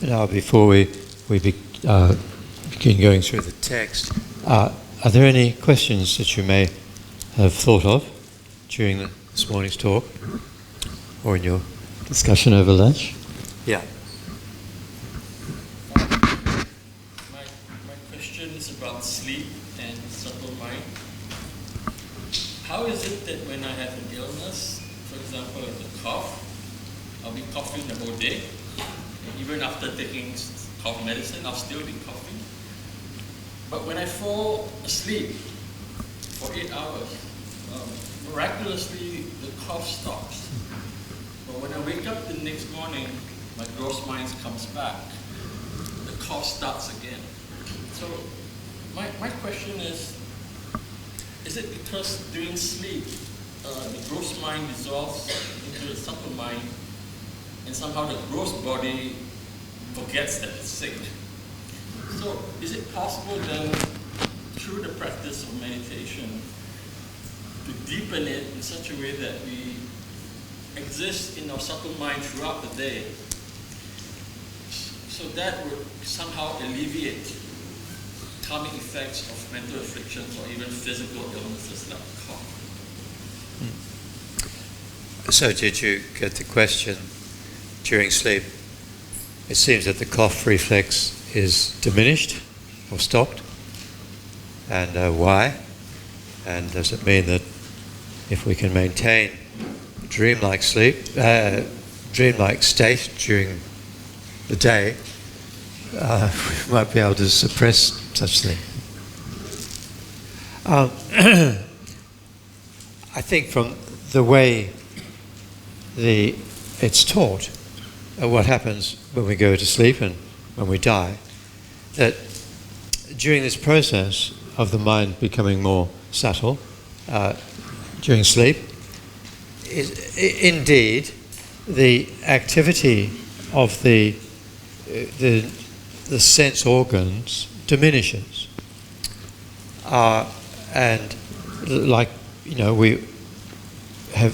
Now, before we begin going through the text, are there any questions that you may have thought of during this morning's talk or in your discussion over lunch? Yeah. My question is about sleep and subtle mind. How is it that when I have an illness, for example, a cough, I'll be coughing the whole day, and even after taking cough medicine, I'll still be coughing. But when I fall asleep for 8 hours, miraculously the cough stops. But when I wake up the next morning, my gross mind comes back. The cough starts again. So my question is it because during sleep, the gross mind dissolves into the subtle mind, and somehow the gross body forgets that it's sick? So is it possible then, through the practice of meditation, to deepen it in such a way that we exist in our subtle mind throughout the day, so that would somehow alleviate karmic effects of mental afflictions or even physical illnesses like cough? So did you get the question during sleep? It seems that the cough reflex is diminished or stopped, and why? And does it mean that if we can maintain dreamlike sleep, dreamlike state during the day, we might be able to suppress such things? I think from the way it's taught, what happens when we go to sleep and when we die, that during this process of the mind becoming more subtle during sleep, indeed the activity of the sense organs diminishes, and like we have,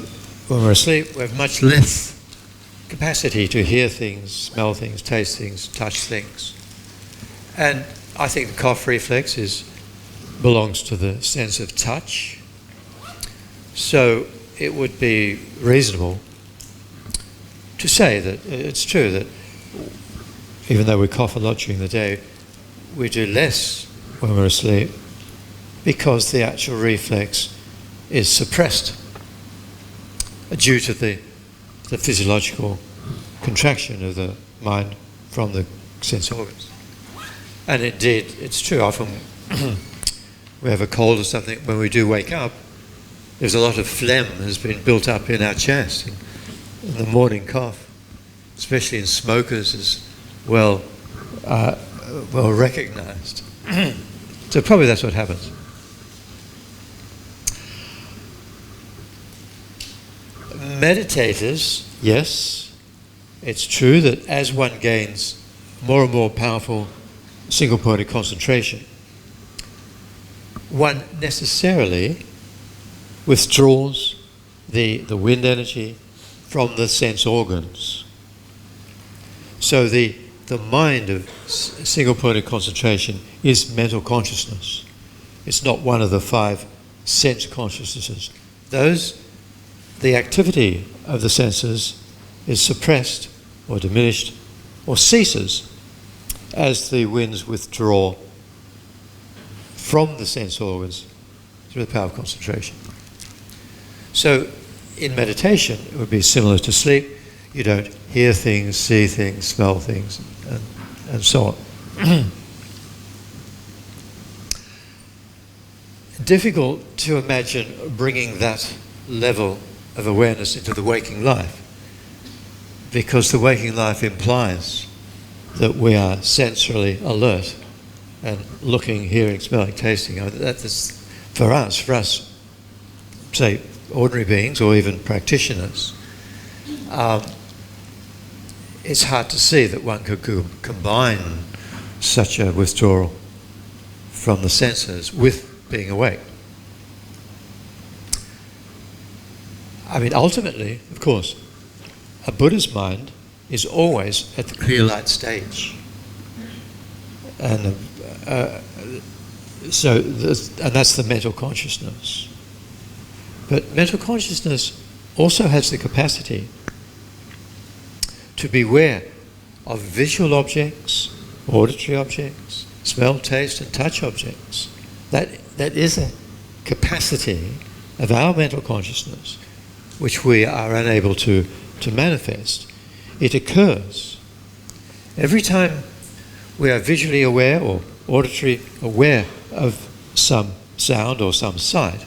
when we're asleep, we have much less capacity to hear things, smell things, taste things, touch things. And I think the cough reflex belongs to the sense of touch. So it would be reasonable to say that it's true that even though we cough a lot during the day, we do less when we're asleep because the actual reflex is suppressed due to the physiological contraction of the mind from the sense organs. And indeed, it's true, often we have a cold or something, when we do wake up, there's a lot of phlegm has been built up in our chest. And the morning cough, especially in smokers, is well recognized. So probably that's what happens. Meditators, yes, it's true that as one gains more and more powerful single-pointed concentration, one necessarily withdraws the wind energy from the sense organs. So the mind of single-pointed concentration is mental consciousness. It's not one of the 5 sense consciousnesses. The activity of the senses is suppressed or diminished or ceases as the winds withdraw from the sense organs through the power of concentration. So in meditation, it would be similar to sleep. You don't hear things, see things, smell things, and so on. Difficult to imagine bringing that level of awareness into the waking life, because the waking life implies that we are sensorily alert and looking, hearing, smelling, tasting. That is, for us, say, ordinary beings or even practitioners, it's hard to see that one could combine such a withdrawal from the senses with being awake. I mean, ultimately, of course, a Buddha's mind is always at the clear light stage. And and that's the mental consciousness. But mental consciousness also has the capacity to be aware of visual objects, auditory objects, smell, taste and touch objects. That is a capacity of our mental consciousness which we are unable to manifest. It occurs every time we are visually aware or auditory aware of some sound or some sight.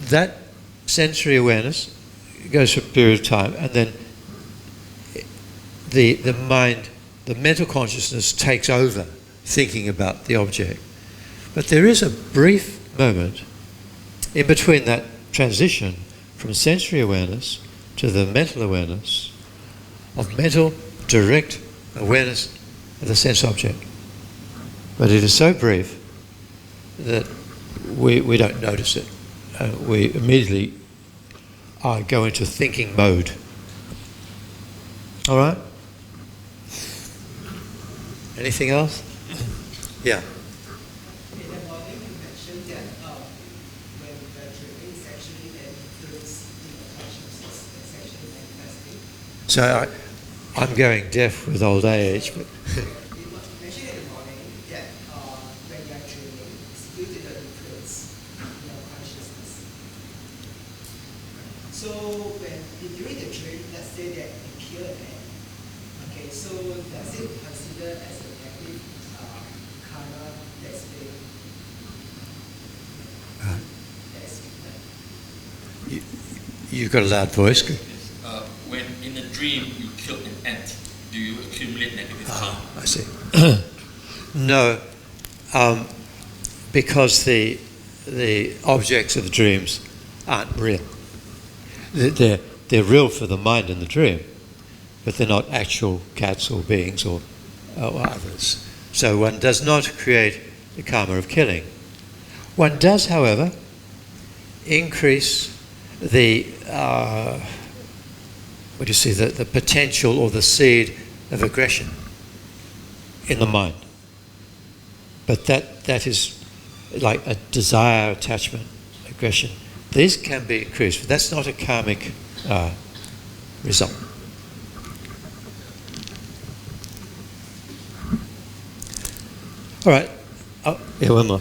That sensory awareness goes for a period of time, and then the mind, the mental consciousness takes over thinking about the object. But there is a brief moment in between that transition from sensory awareness to the mental awareness of mental direct awareness of the sense object. But it is so brief that we don't notice it. We immediately go into thinking mode. All right? Anything else? Yeah. In the morning, you mentioned that when the dreaming is actually an influence in the consciousness, it's actually manifesting. So I'm going deaf with old age, but You mentioned in the morning that when you are dreaming, it's due to the influence in your consciousness. So during the dream, let's say that you kill a man. Okay, so does it consider as a negative karma that's been you've got a loud voice. When in a dream you kill an ant, do you accumulate negative karma? I see. No, because the objects of the dreams aren't real. They're real for the mind in the dream, but they're not actual cats or beings or others. So one does not create the karma of killing. One does, however, increase the the potential or the seed of aggression in the mind. But that is like a desire, attachment, aggression. These can be increased, but that's not a karmic result. All right. Oh, yeah, one more.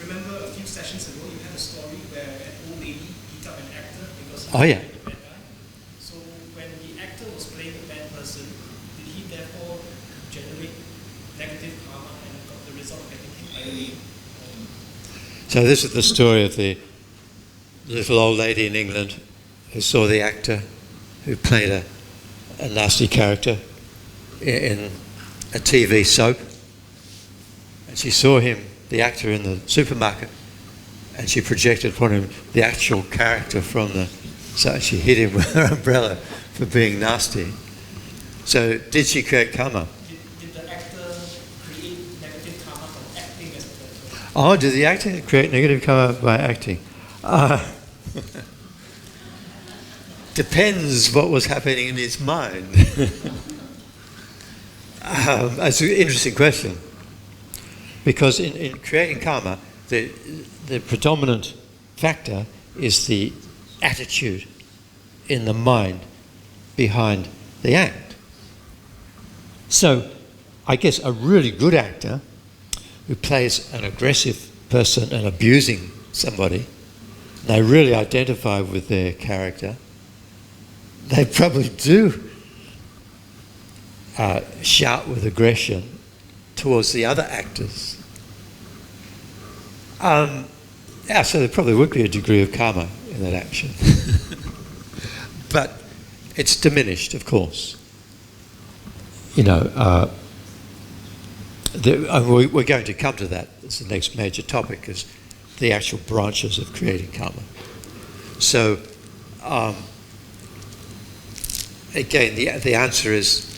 Remember a few sessions ago you had a story where an old lady beat up an actor because he Oh, yeah. played the bad guy. So when the actor was playing the bad person, did he therefore generate negative karma and got the result of getting hit? So this is the story of the little old lady in England who saw the actor who played a nasty character in a TV soap. And she saw him, the actor, in the supermarket, and she projected upon him the actual character from the... So she hit him with her umbrella for being nasty. So did she create karma? Did the actor create negative karma from acting as a person? Oh, did the actor create negative karma by acting? Depends what was happening in his mind. That's an interesting question. Because in creating karma, the predominant factor is the attitude in the mind behind the act. So I guess a really good actor who plays an aggressive person and abusing somebody, they really identify with their character, they probably do shout with aggression towards the other actors. So there probably would be a degree of karma in that action. But it's diminished, of course. You know, we're going to come to that. It's the next major topic, is the actual branches of creating karma. So, again, the answer is,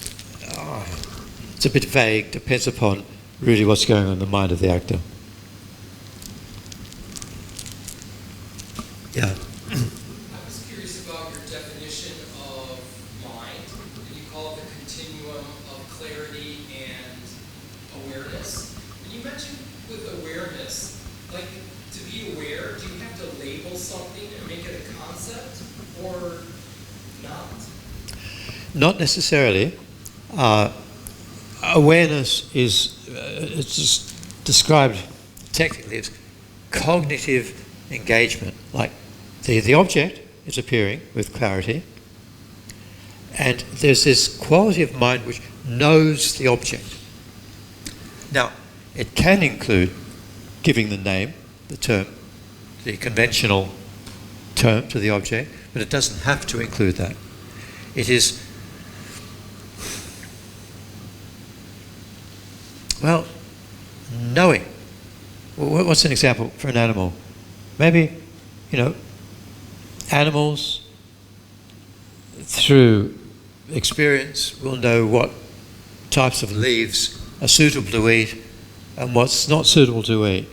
it's a bit vague, depends upon really what's going on in the mind of the actor. Yeah. I was curious about your definition of continuum of clarity and awareness. And you mentioned with awareness, like to be aware, do you have to label something and make it a concept or not? Not necessarily. Awareness is it's just described technically as cognitive engagement. Like the object is appearing with clarity, and there's this quality of mind which knows the object. Now, it can include giving the name, the term, the conventional term to the object, but it doesn't have to include that. It is, well, knowing. What's an example for an animal? Maybe, animals through experience will know what types of leaves are suitable to eat and what's not suitable to eat.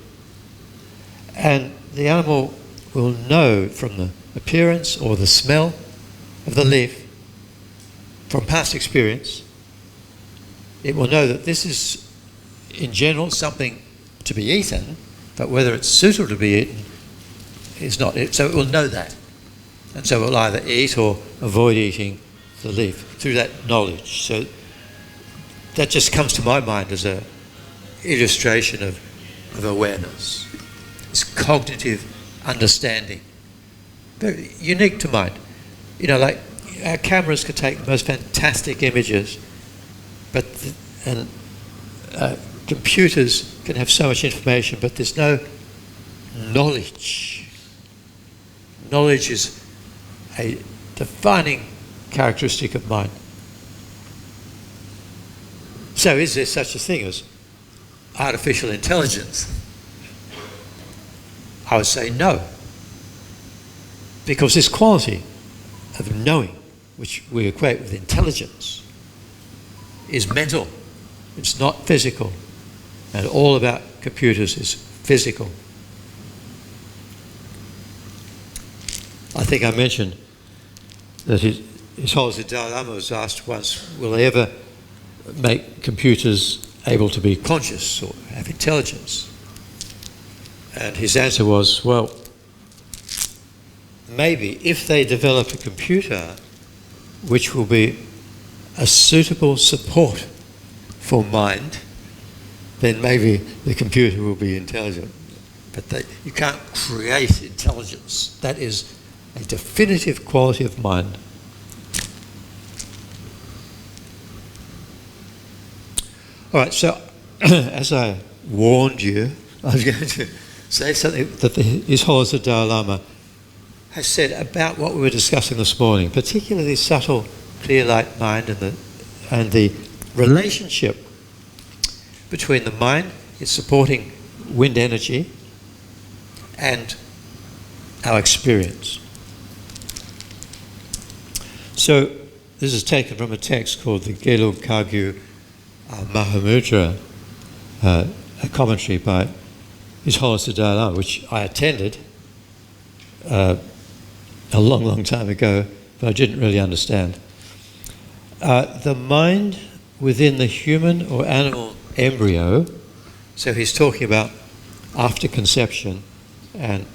And the animal will know from the appearance or the smell of the leaf, from past experience, it will know that this is, in general, something to be eaten, but whether it's suitable to be eaten is not. So it will know that. And so it will either eat or avoid eating the leaf through that knowledge. So that just comes to my mind as an illustration of awareness. It's cognitive understanding. Very unique to mind. Like our cameras can take the most fantastic images, but computers can have so much information, but there's no knowledge. Knowledge is a defining characteristic of mind. So is there such a thing as artificial intelligence? I would say no. Because this quality of knowing, which we equate with intelligence, is mental. It's not physical. And all about computers is physical. I think I mentioned that His Holiness the Dalai Lama was asked once, will they ever make computers able to be conscious or have intelligence? And his answer was, well, maybe if they develop a computer which will be a suitable support for mind, then maybe the computer will be intelligent. But you can't create intelligence. That is a definitive quality of mind. All right, so as I warned you, I was going to say something that His Holiness the Dalai Lama has said about what we were discussing this morning, particularly subtle, clear light mind and the relationship between the mind, its supporting wind energy, and our experience. So this is taken from a text called the Gelug Kagyu Mahamudra, a commentary by His Holiness the Dalai Lama, which I attended a long, long time ago, but I didn't really understand. The mind within the human or animal embryo, so he's talking about after conception and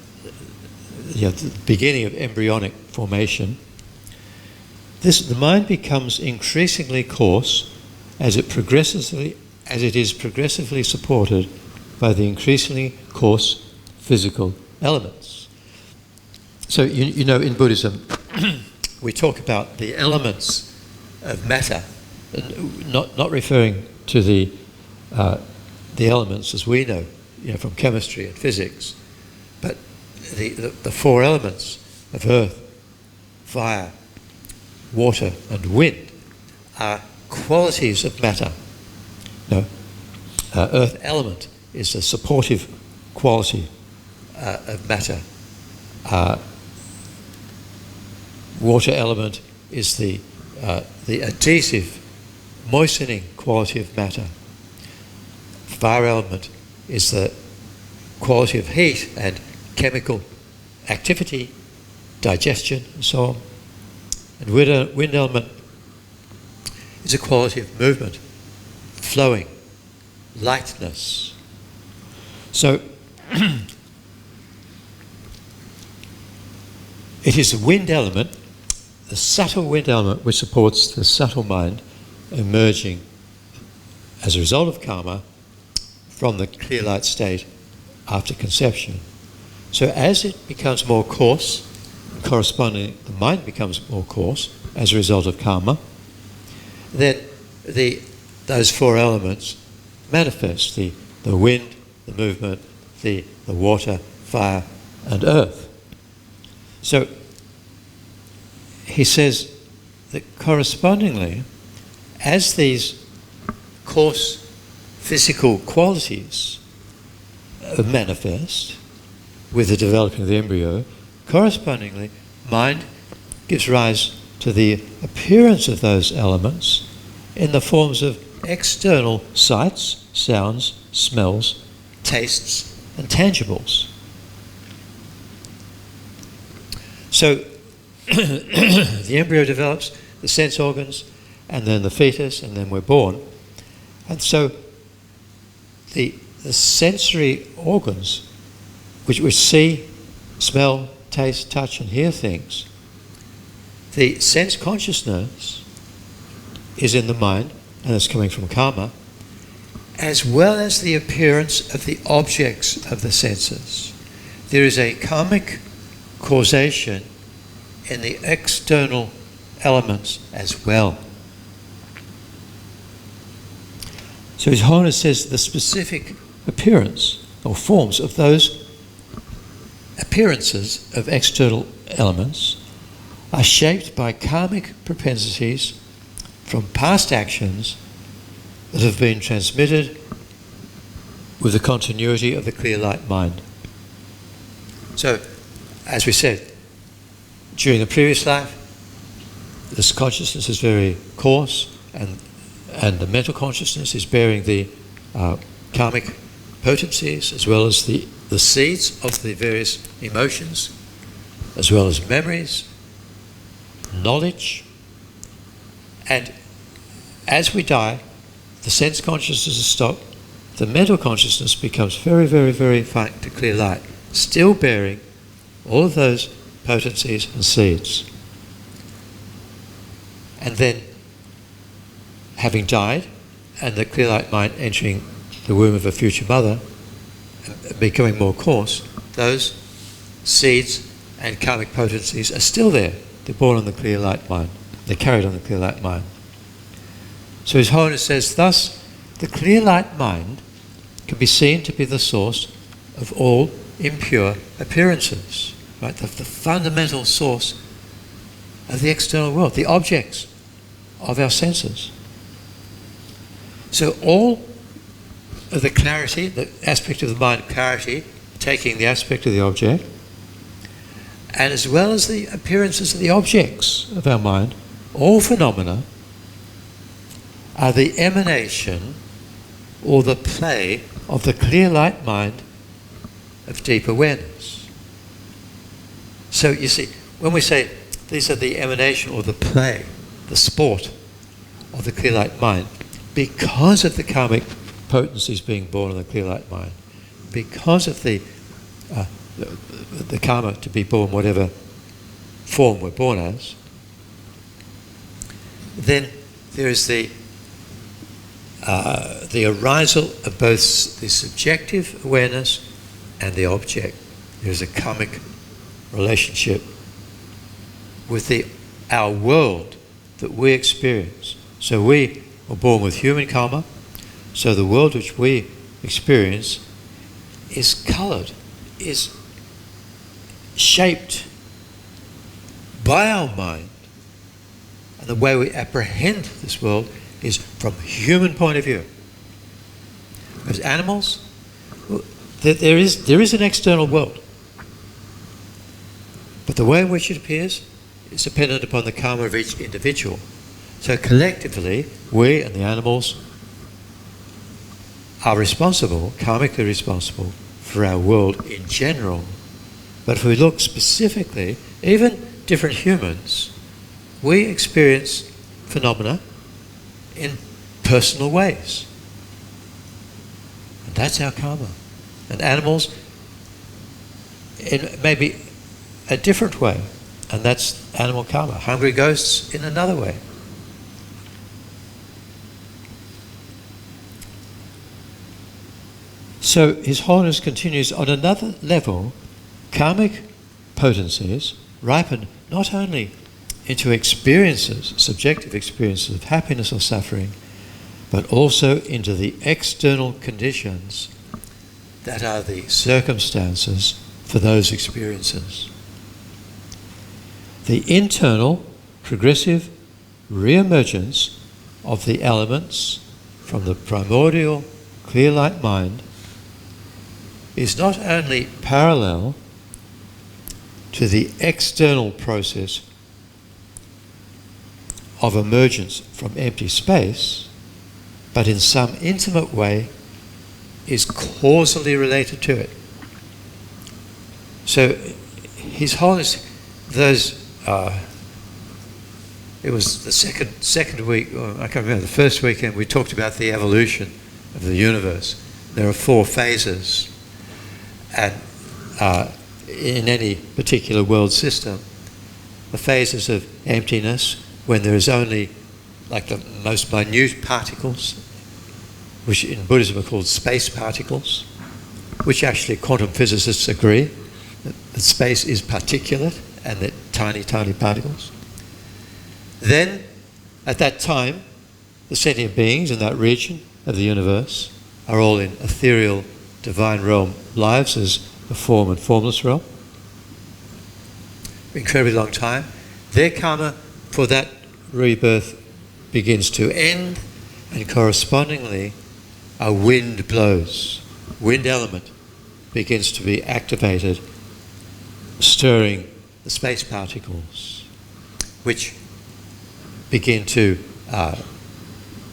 the beginning of embryonic formation, the mind becomes increasingly coarse as it is progressively supported by the increasingly coarse physical elements. So in Buddhism we talk about the elements of matter, not referring to the elements as we know, from chemistry and physics, but the four elements of earth, fire, water and wind are qualities of matter. Earth element is a supportive quality of matter. Water element is the adhesive, moistening quality of matter. Fire element is the quality of heat and chemical activity, digestion and so on. And wind element is a quality of movement, flowing, lightness. So it is the wind element, the subtle wind element, which supports the subtle mind emerging as a result of karma from the clear light state after conception. So as it becomes more coarse, correspondingly the mind becomes more coarse as a result of karma, then those four elements manifest, the wind, the movement, the water, fire and earth. So he says that correspondingly, as these coarse physical qualities manifest with the developing of the embryo, correspondingly mind gives rise to the appearance of those elements in the forms of external sights, sounds, smells, tastes and tangibles. So the embryo develops, the sense organs, and then the fetus, and then we're born. And so the sensory organs, which see, smell, taste, touch, and hear things, the sense consciousness is in the mind, and it's coming from karma, as well as the appearance of the objects of the senses. There is a karmic causation in the external elements as well. So His Holiness says the specific appearance or forms of those appearances of external elements are shaped by karmic propensities from past actions that have been transmitted with the continuity of the clear light mind. So, as we said, during the previous life, this consciousness is very coarse, and the mental consciousness is bearing the karmic potencies as well as the seeds of the various emotions, as well as memories, knowledge. And as we die, the sense consciousness is stopped, the mental consciousness becomes very, very, very faint to clear light, still bearing all of those potencies and seeds. And then, having died, and the clear light mind entering the womb of a future mother, becoming more coarse, those seeds and karmic potencies are still there. They're born on the clear light mind. They're carried on the clear light mind. So His Holiness says, thus, the clear light mind can be seen to be the source of all impure appearances, right? The fundamental source of the external world, the objects of our senses. So all of the clarity, the aspect of the mind, clarity, taking the aspect of the object, and as well as the appearances of the objects of our mind, all phenomena are the emanation or the play of the clear light mind of deep awareness. So you see, when we say these are the emanation or the play, the sport of the clear light mind, because of the karmic potencies being born in the clear light mind, because of the karma to be born whatever form we're born as, then there is the arisal of both the subjective awareness and the object. There is a karmic relationship with our world that we experience. So we are born with human karma, so the world which we experience is coloured, is shaped by our mind. And the way we apprehend this world is from a human point of view. As animals, there is an external world. But the way in which it appears is dependent upon the karma of each individual. So collectively, we and the animals are responsible, karmically responsible, for our world in general. But if we look specifically, even different humans, we experience phenomena in personal ways. And that's our karma. And animals in maybe a different way, and that's animal karma. Hungry ghosts in another way. So His Holiness continues, on another level, karmic potencies ripen not only into experiences, subjective experiences of happiness or suffering, but also into the external conditions that are the circumstances for those experiences. The internal, progressive re-emergence of the elements from the primordial, clear light mind is not only parallel to the external process of emergence from empty space, but in some intimate way is causally related to it. So His Holiness, it was the second week, or I can't remember, the first weekend we talked about the evolution of the universe. There are 4 phases, and in any particular world system, the phases of emptiness, when there is only like the most minute particles, which in Buddhism are called space particles, which actually quantum physicists agree that space is particulate and that tiny, tiny particles. Then, at that time, the sentient beings in that region of the universe are all in ethereal, divine realm lives as a form and formless realm. Incredibly long time. Their karma for that rebirth begins to end, and correspondingly a wind blows. Wind element begins to be activated, stirring the space particles, which begin to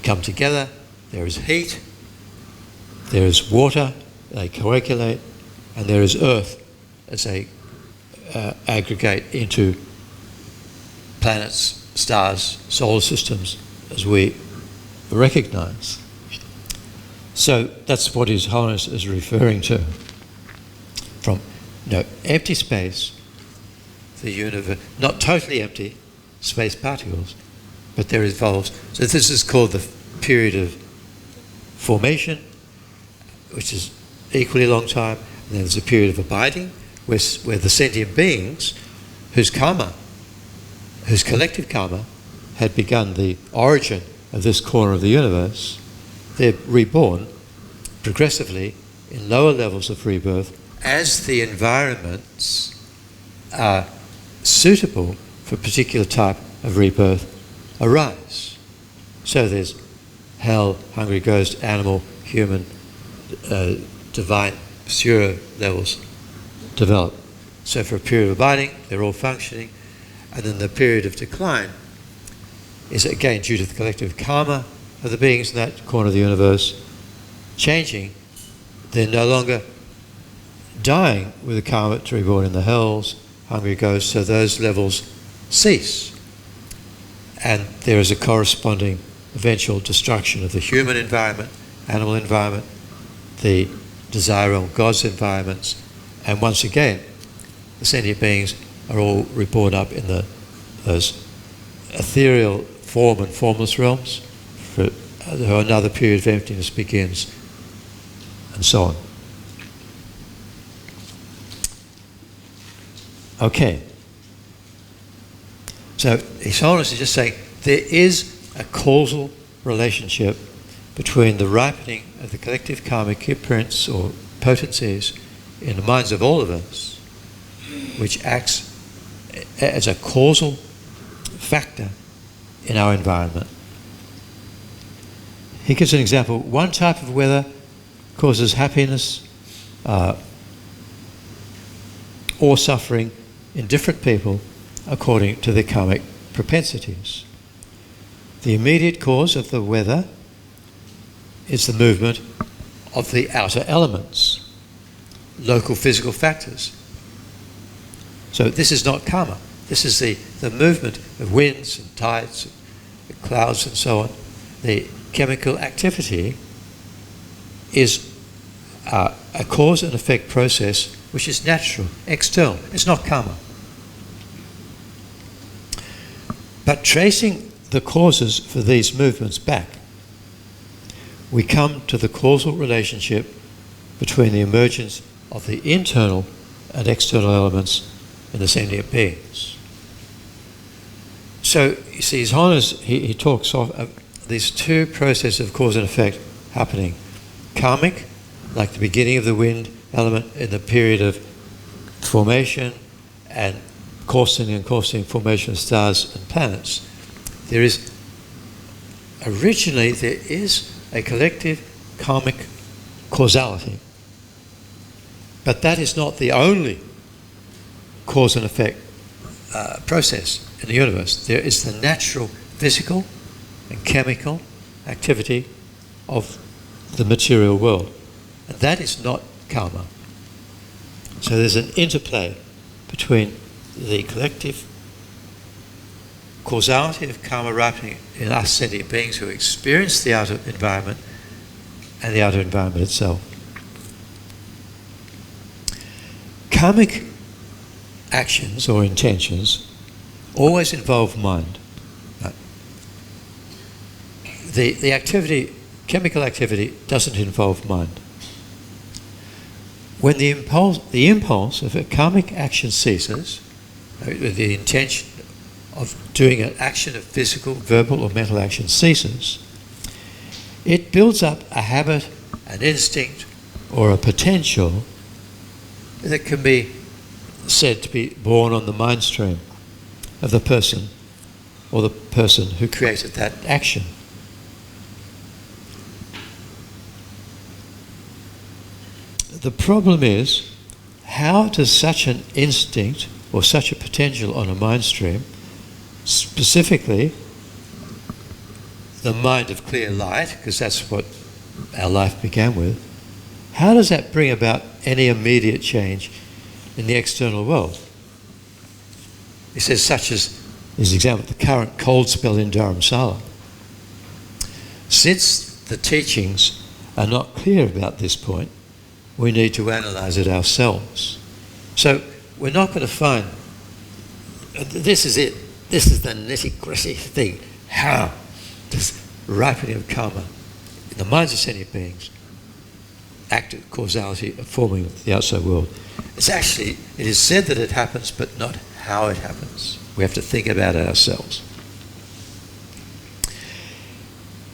come together. There is heat, there is water, they coagulate, and there is earth as they aggregate into planets, stars, solar systems as we recognize. So that's what His Holiness is referring to. From empty space, the universe, not totally empty space particles, but there evolves. So this is called the period of formation, which is equally a long time. And then there's a period of abiding, where the sentient beings, whose collective karma had begun the origin of this corner of the universe, they're reborn progressively in lower levels of rebirth as the environments are suitable for a particular type of rebirth arise. So there's hell, hungry ghost, animal, human, divine, pure levels develop. So for a period of abiding, they're all functioning, and then the period of decline is again due to the collective karma of the beings in that corner of the universe changing. They're no longer dying with the karma to reborn in the hells, hungry ghosts, so those levels cease. And there is a corresponding eventual destruction of the human environment, animal environment, the desire realm, God's environments, and once again, the sentient beings are all reborn up in those ethereal form and formless realms. For another period of emptiness begins, and so on. Okay. So His Holiness is just saying there is a causal relationship between the ripening of the collective karmic imprints or potencies in the minds of all of us, which acts as a causal factor in our environment. He gives an example. One type of weather causes happiness or suffering in different people according to their karmic propensities. The immediate cause of the weather is the movement of the outer elements, local physical factors. So this is not karma. This is the movement of winds and tides and clouds and so on the chemical activity is a cause and effect process which is natural, external. It's not karma. But tracing the causes for these movements back, we come to the causal relationship between the emergence of the internal and external elements in the sentient beings. So, you see, His Honours, he talks of these two processes of cause and effect happening. Karmic, like the beginning of the wind element in the period of formation and coursing formation of stars and planets. There is a collective karmic causality. But that is not the only cause and effect process in the universe. There is the natural physical and chemical activity of the material world. And that is not karma. So there's an interplay between the collective causality of karma ripening in us sentient beings who experience the outer environment and the outer environment itself. Karmic actions or intentions always involve mind. The activity, chemical activity, doesn't involve mind. When the impulse of a karmic action ceases, the intention of doing an action of physical, verbal or mental action ceases, it builds up a habit, an instinct or a potential that can be said to be born on the mind stream of the person or the person who created that action. The problem is, how does such an instinct or such a potential on a mind stream, specifically the mind of clear light, because that's what our life began with, how does that bring about any immediate change in the external world? He says, such as his example, the current cold spell in Dharamsala. Since the teachings are not clear about this point, we need to analyse it ourselves. So we're not going to find, this is it, this is the nitty-gritty thing. How does ripening of karma in the minds of sentient beings act as causality of forming the outside world? It is said that it happens, but not how it happens. We have to think about it ourselves.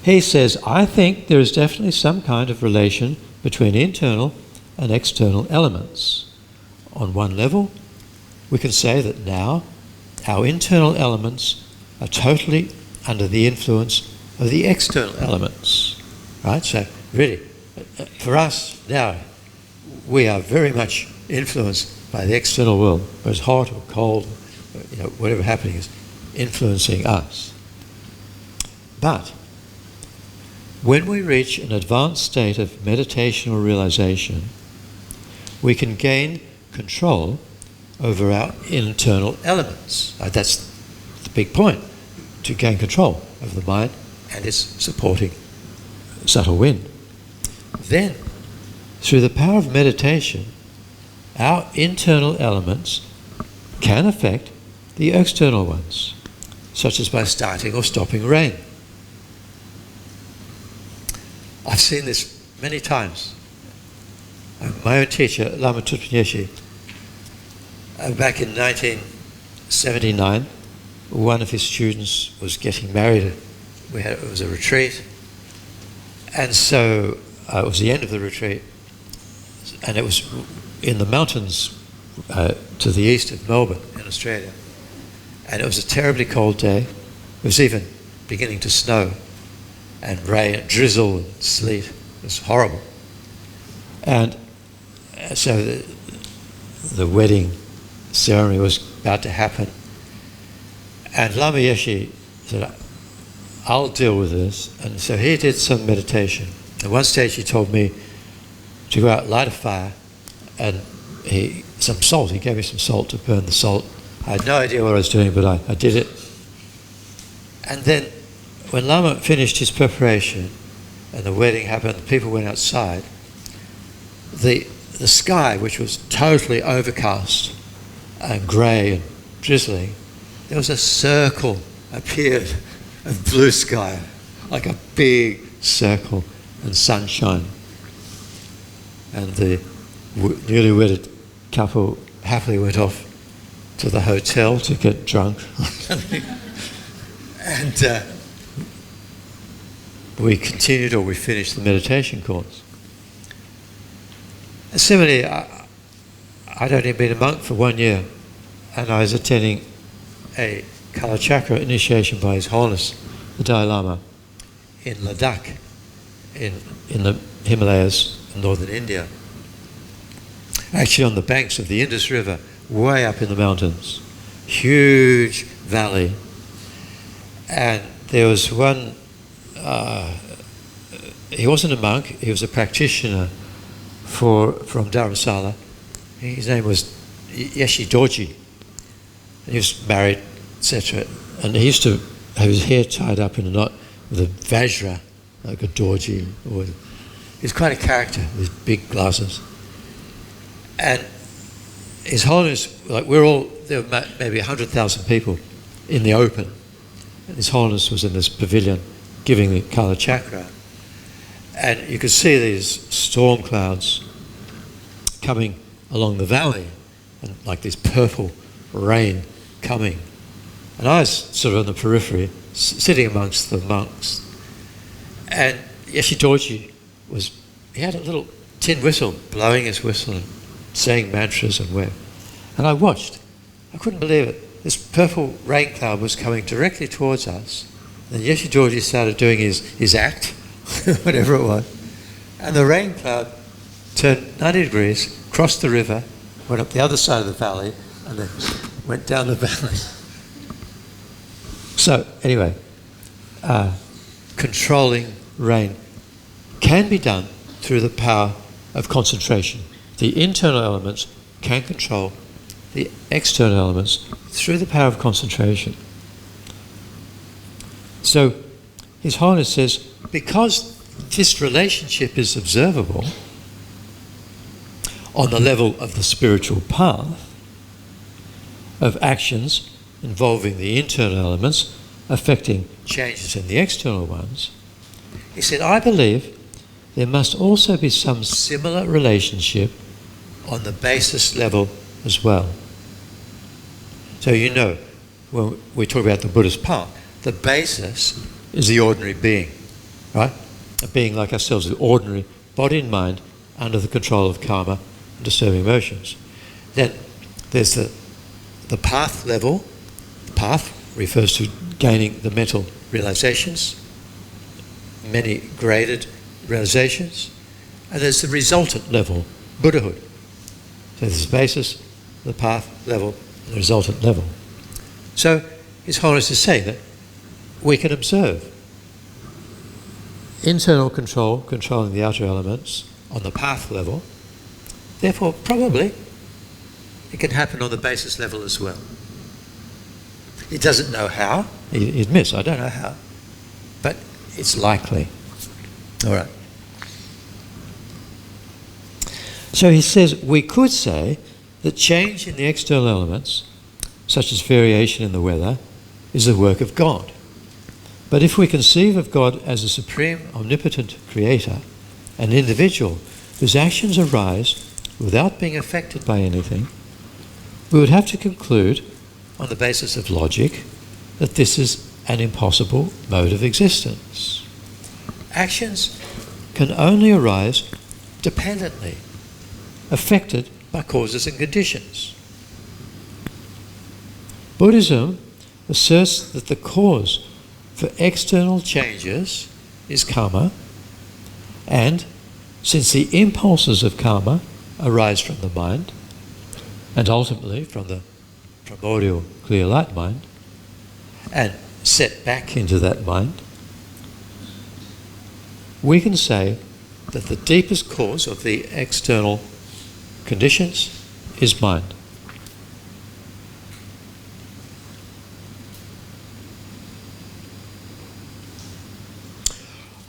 He says, I think there is definitely some kind of relation between internal and external elements. On one level, we can say that now our internal elements are totally under the influence of the external elements. Right? So really, for us now, we are very much influenced by the external world, whether it's hot or cold, whatever happening is influencing us. But when we reach an advanced state of meditation or realization, we can gain control over our internal elements. That's the big point, to gain control over the mind and its supporting subtle wind. Then, through the power of meditation, our internal elements can affect the external ones, such as by starting or stopping rain. I've seen this many times. My own teacher, Lama Thubten Yeshe, back in 1979, one of his students was getting married. It was a retreat, and so it was the end of the retreat, and it was in the mountains to the east of Melbourne in Australia, and it was a terribly cold day. It was even beginning to snow and rain and drizzle and sleet. It was horrible. And so the wedding ceremony was about to happen, and Lama Yeshe said, I'll deal with this. And so he did some meditation. At one stage he told me to go out, light a fire, and he gave me some salt to burn the salt. I had no idea what I was doing, but I did it. And then when Lama finished his preparation and the wedding happened, the people went outside, the sky, which was totally overcast and grey and drizzling, there was a circle appeared of blue sky, like a big circle, and sunshine. And the newly wedded couple happily went off to the hotel to get drunk. And we continued, or we finished the meditation course. And similarly, I'd only been a monk for 1 year, and I was attending a Kala Chakra initiation by His Holiness, the Dalai Lama, in Ladakh, in the Himalayas in northern India. Actually on the banks of the Indus River, way up in the mountains. Huge valley. And there was one, he wasn't a monk, he was a practitioner from Dharamsala. His name was Yeshi Dorji. He was married, etc. And he used to have his hair tied up in a knot with a vajra, like a dorji. He's quite a character with big glasses. And His Holiness, like there were maybe 100,000 people in the open. And His Holiness was in this pavilion giving the Kala Chakra. And you could see these storm clouds coming along the valley, and like this purple rain coming. And I was sort of on the periphery, sitting amongst the monks. And Yeshi Dorji he had a little tin whistle, blowing his whistle and saying mantras and web. And I watched. I couldn't believe it. This purple rain cloud was coming directly towards us. And Yeshi Dorji started doing his act, whatever it was. And the rain cloud turned 90 degrees, crossed the river, went up the other side of the valley, and then went down the valley. So, anyway, controlling rain can be done through the power of concentration. The internal elements can control the external elements through the power of concentration. So, His Holiness says, because this relationship is observable on the level of the spiritual path, of actions involving the internal elements affecting changes in the external ones, he said, I believe there must also be some similar relationship on the basis level as well. So you know, when we talk about the Buddhist path, the basis is the ordinary being, right? A being like ourselves, the ordinary body and mind under the control of karma and disturbing emotions. Then there's the path level. The path refers to gaining the mental realizations, many graded realizations, and there's the resultant level, Buddhahood. So there's the basis, the path level, and the resultant level. So His Holiness is saying that we can observe internal control, controlling the outer elements on the path level. Therefore, probably it can happen on the basis level as well. He doesn't know how. He admits, I don't know how. But it's likely. All right. So he says, we could say that change in the external elements, such as variation in the weather, is the work of God. But if we conceive of God as a supreme omnipotent creator, an individual whose actions arise without being affected by anything, we would have to conclude, on the basis of logic, that this is an impossible mode of existence. Actions can only arise dependently, affected by causes and conditions. Buddhism asserts that the cause for external changes is karma, and since the impulses of karma arise from the mind, and ultimately from the primordial clear light mind, and set back into that mind, we can say that the deepest cause of the external conditions is mind.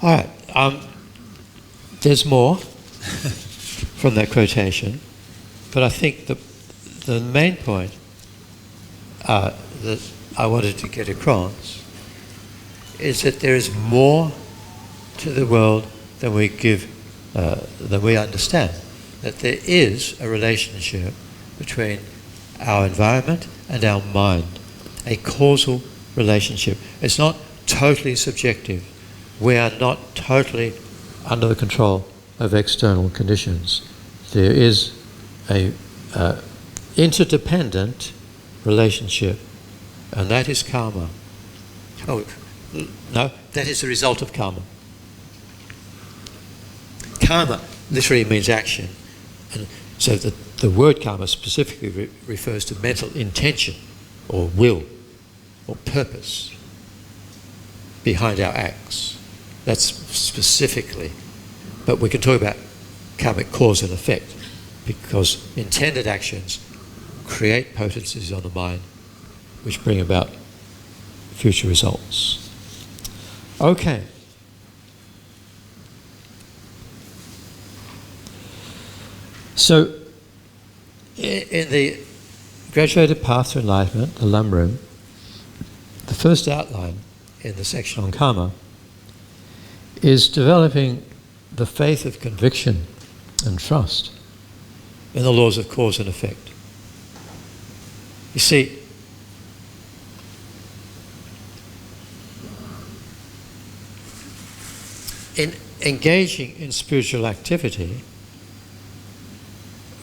All right. There's more from that quotation, but I think the main point that I wanted to get across is that there is more to the world than we understand. That there is a relationship between our environment and our mind, a causal relationship. It's not totally subjective. We are not totally under the control of external conditions. There is a interdependent relationship, and that is karma. Oh, no, that is the result of karma. Karma literally means action, and so the word karma specifically refers to mental intention or will or purpose behind our acts. That's specifically. But we can talk about karmic cause and effect, because intended actions create potencies on the mind which bring about future results. Okay. So, in the Graduated Path to Enlightenment, the Lamrim, the first outline in the section on karma is developing the faith of conviction and trust in the laws of cause and effect. You see, in engaging in spiritual activity,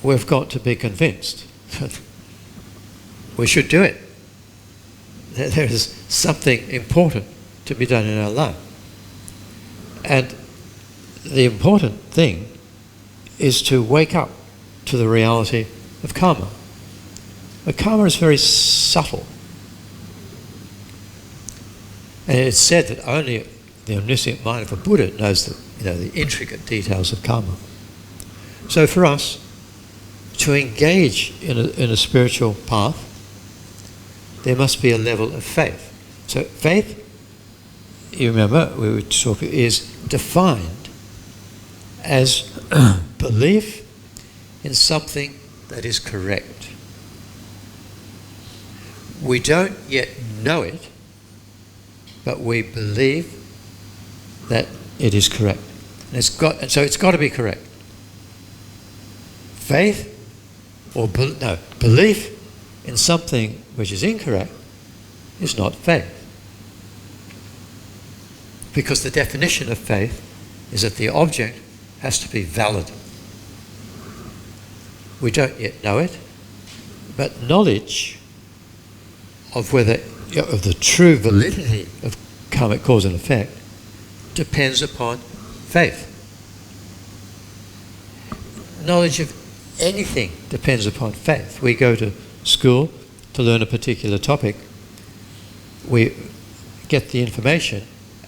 we've got to be convinced that we should do it. There is something important to be done in our life. And the important thing is to wake up to the reality of karma. But karma is very subtle. And it's said that only the omniscient mind of a Buddha knows the intricate details of karma. So for us, to engage in a spiritual path, there must be a level of faith. So faith, you remember, we were talking, is defined as belief in something that is correct. We don't yet know it, but we believe that it is correct. And so it's got to be correct. Faith or belief in something which is incorrect is not faith. Because the definition of faith is that the object has to be valid. We don't yet know it, but knowledge of the true validity of karmic cause and effect depends upon faith. Knowledge of anything depends upon faith. We go to school to learn a particular topic. We get the information,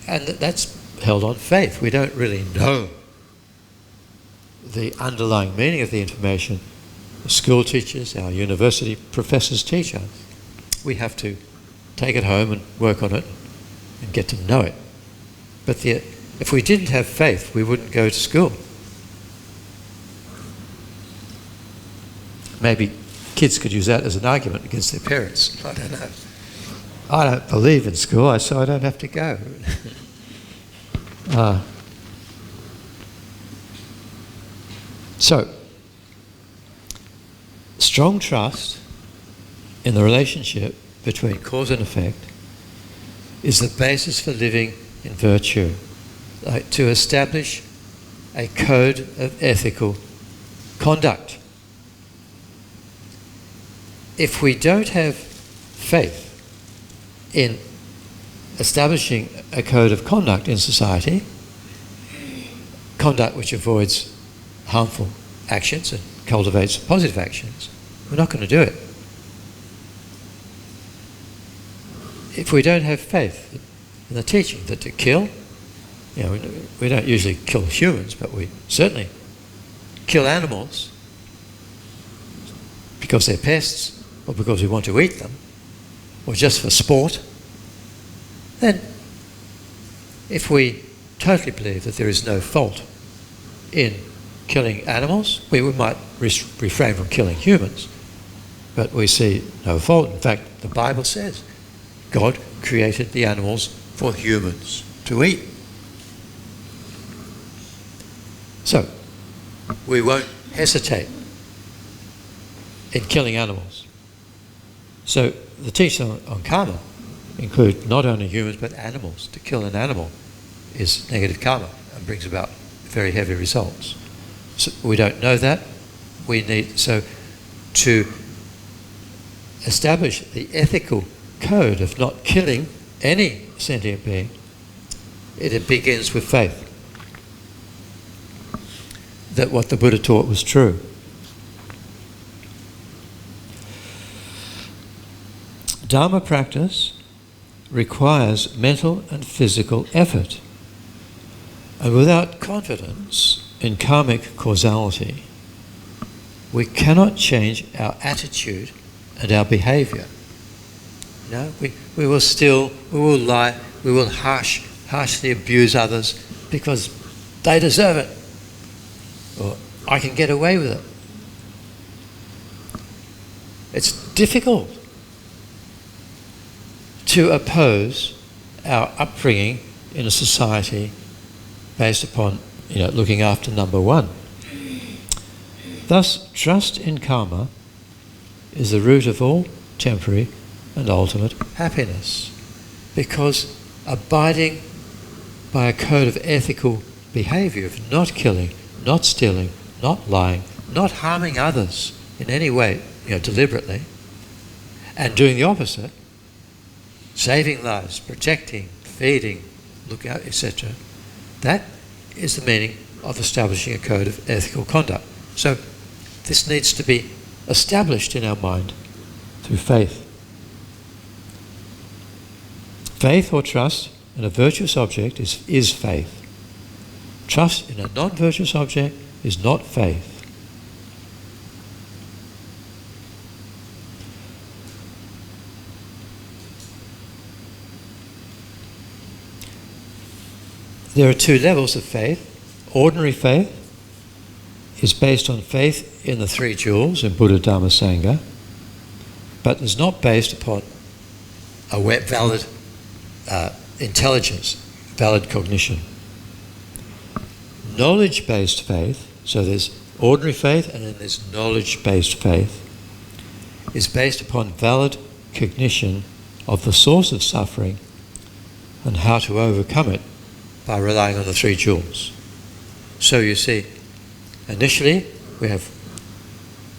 and that's held on faith. We don't really know the underlying meaning of the information. The school teachers, our university professors teach us. We have to take it home and work on it and get to know it. But if we didn't have faith, we wouldn't go to school. Maybe kids could use that as an argument against their parents. I don't know. I don't believe in school, so I don't have to go. So, strong trust in the relationship between cause and effect is the basis for living in virtue, like to establish a code of ethical conduct. If we don't have faith in establishing a code of conduct in society, conduct which avoids harmful actions and cultivates positive actions, we're not going to do it. If we don't have faith in the teaching that to kill, we don't usually kill humans, but we certainly kill animals because they're pests, or because we want to eat them, or just for sport, then if we totally believe that there is no fault in killing animals. We might refrain from killing humans, but we see no fault. In fact, the Bible says God created the animals for humans to eat. So, we won't hesitate in killing animals. So, the teachings on karma include not only humans but animals. To kill an animal is negative karma and brings about very heavy results. So we don't know that. We need, so to establish the ethical code of not killing any sentient being, it begins with faith that what the Buddha taught was true. Dharma practice requires mental and physical effort. And without confidence in karmic causality, we cannot change our attitude and our behavior. You know, we will lie, we will harshly abuse others because they deserve it, or I can get away with it. It's difficult to oppose our upbringing in a society based upon, looking after number one. Thus, trust in karma is the root of all temporary and ultimate happiness, because abiding by a code of ethical behaviour of not killing, not stealing, not lying, not harming others in any way, deliberately, and doing the opposite, saving lives, protecting, feeding, look out, etc. That is the meaning of establishing a code of ethical conduct. So this needs to be established in our mind through faith. Faith or trust in a virtuous object is faith. Trust in a non-virtuous object is not faith. There are two levels of faith. Ordinary faith is based on faith in the three jewels in Buddha, Dharma, Sangha, but is not based upon a valid intelligence, valid cognition. Knowledge-based faith, so there's ordinary faith and then there's knowledge-based faith, is based upon valid cognition of the source of suffering and how to overcome it by relying on the three jewels. So you see, initially we have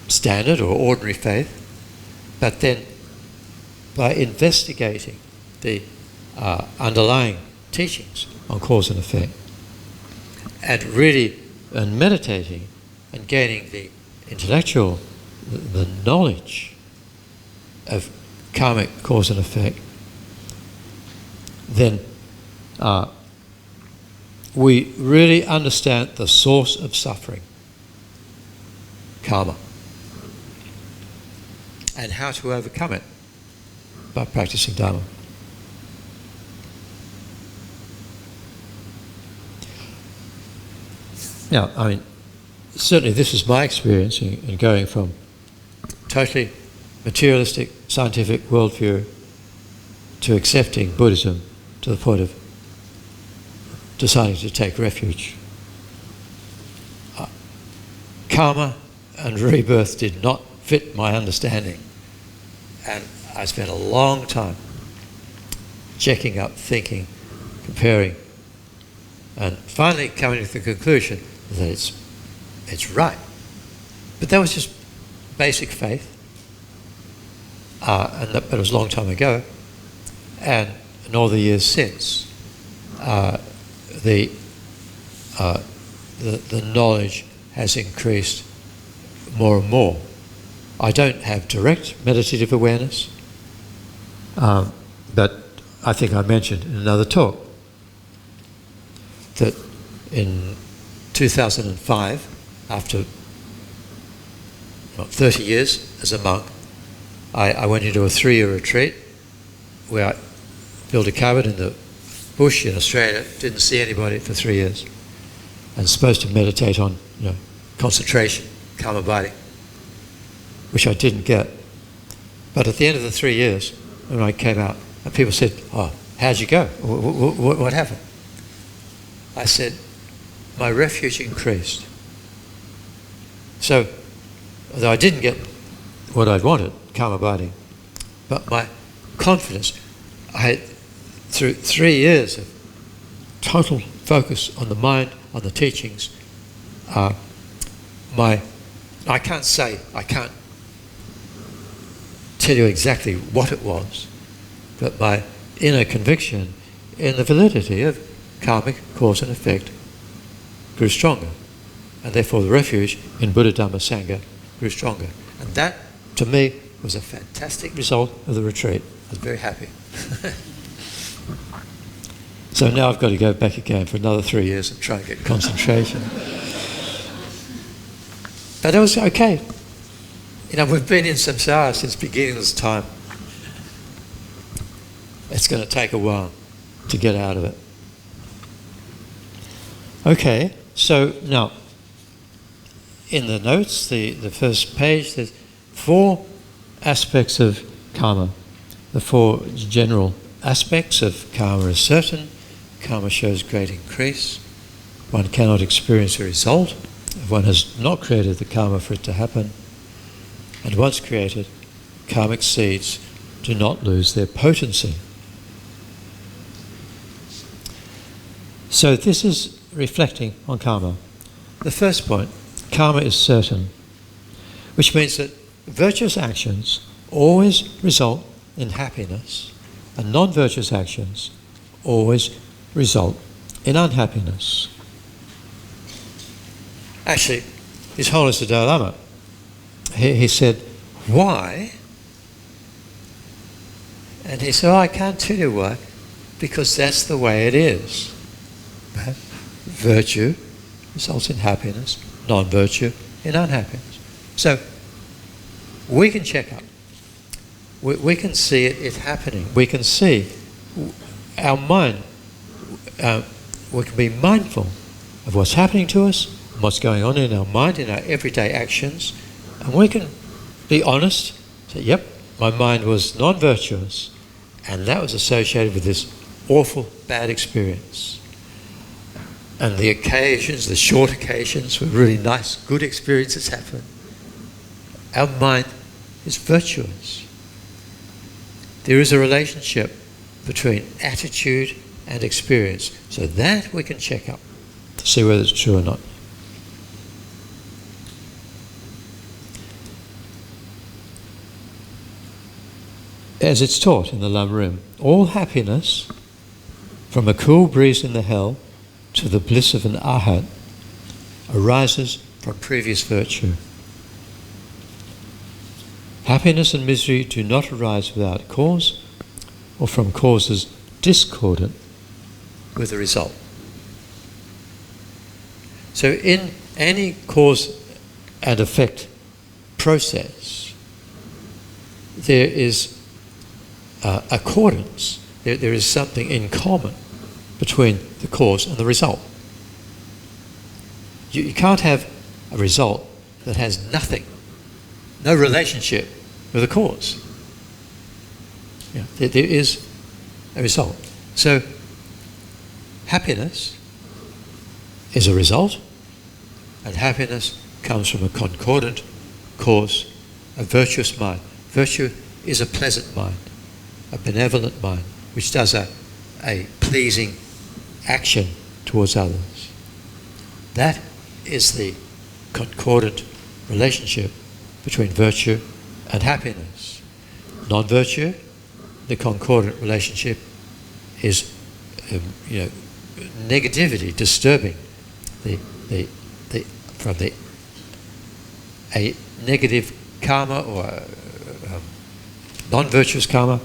standard or ordinary faith, but then by investigating the underlying teachings on cause and effect, and really meditating and gaining the intellectual, the knowledge of karmic cause and effect, then we really understand the source of suffering, karma, and how to overcome it by practicing Dharma. Now, certainly this is my experience in going from totally materialistic scientific worldview to accepting Buddhism to the point of deciding to take refuge. Karma and rebirth did not fit my understanding, and I spent a long time checking up, thinking, comparing, and finally coming to the conclusion that it's right. But that was just basic faith, but it was a long time ago, and in all the years since, the knowledge has increased more and more. I don't have direct meditative awareness, but I think I mentioned in another talk that in 2005, after 30 years as a monk, I went into a 3-year retreat where I built a cabin in the bush in Australia, didn't see anybody for 3 years, and supposed to meditate on, concentration, calm abiding, which I didn't get. But at the end of the 3 years, when I came out, and people said, "Oh, how'd you go? What happened?" I said, "My refuge increased." So, although I didn't get what I'd wanted, calm abiding, but my confidence, I had, through 3 years of total focus on the mind, on the teachings, I can't tell you exactly what it was, but my inner conviction in the validity of karmic cause and effect grew stronger, and therefore the refuge in Buddha, Dhamma, Sangha grew stronger. And that, to me, was a fantastic result of the retreat. I was very happy. So now I've got to go back again for another 3 years and try and get concentration. But it was okay. We've been in samsara since beginning of this time. It's going to take a while to get out of it. Okay, so now, in the notes, the first page, there's 4 aspects of karma. The 4 general aspects of karma are certain. Karma shows great increase. One cannot experience a result if one has not created the karma for it to happen. And once created, karmic seeds do not lose their potency. So this is reflecting on karma. The first point, karma is certain, which means that virtuous actions always result in happiness, and non-virtuous actions always result in unhappiness. Actually, His Holiness the Dalai Lama, he said, "Why?" And he said, "I can't tell you why, because that's the way it is. Virtue results in happiness, non-virtue in unhappiness." So we can check up. We can see it happening. We can see our mind. We can be mindful of what's happening to us, what's going on in our mind, in our everyday actions, and we can be honest, say, yep, my mind was non-virtuous, and that was associated with this awful, bad experience. And the occasions, the short occasions, where really nice, good experiences happen, our mind is virtuous. There is a relationship between attitude and experience, so that we can check up to see whether it's true or not. As it's taught in the Lam Rim, all happiness, from a cool breeze in the hell to the bliss of an arhat, arises from previous virtue. Happiness and misery do not arise without cause or from causes discordant with the result. So in any cause and effect process, there is accordance. There is something in common between the cause and the result. You can't have a result that has nothing, no relationship with the cause. There is a result. So happiness is a result, and happiness comes from a concordant cause, a virtuous mind. Virtue is a pleasant mind, a benevolent mind, which does a pleasing action towards others. That is the concordant relationship between virtue and happiness. Non-virtue, the concordant relationship is negativity, disturbing. A negative karma or non-virtuous karma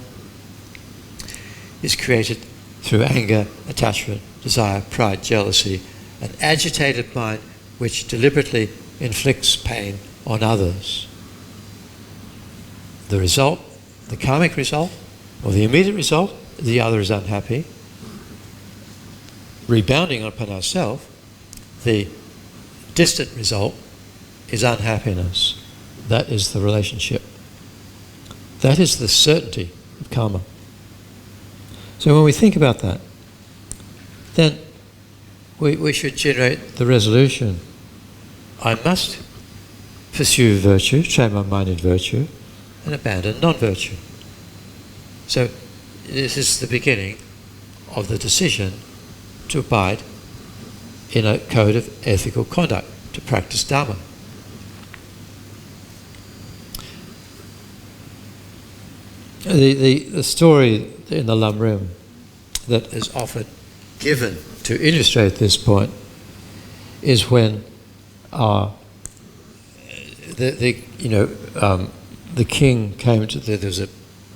is created through anger, attachment, desire, pride, jealousy, an agitated mind which deliberately inflicts pain on others. The result, the karmic result, or the immediate result, the other is unhappy. rebounding upon ourselves, the distant result is unhappiness. That is the relationship. That is the certainty of karma. So when we think about that, then we should generate the resolution. I must pursue virtue, train my mind in virtue, and abandon non-virtue. So this is the beginning of the decision to abide in a code of ethical conduct, to practice Dharma. The story in the Lam Rim that is often given to illustrate this point is when the king came to there was a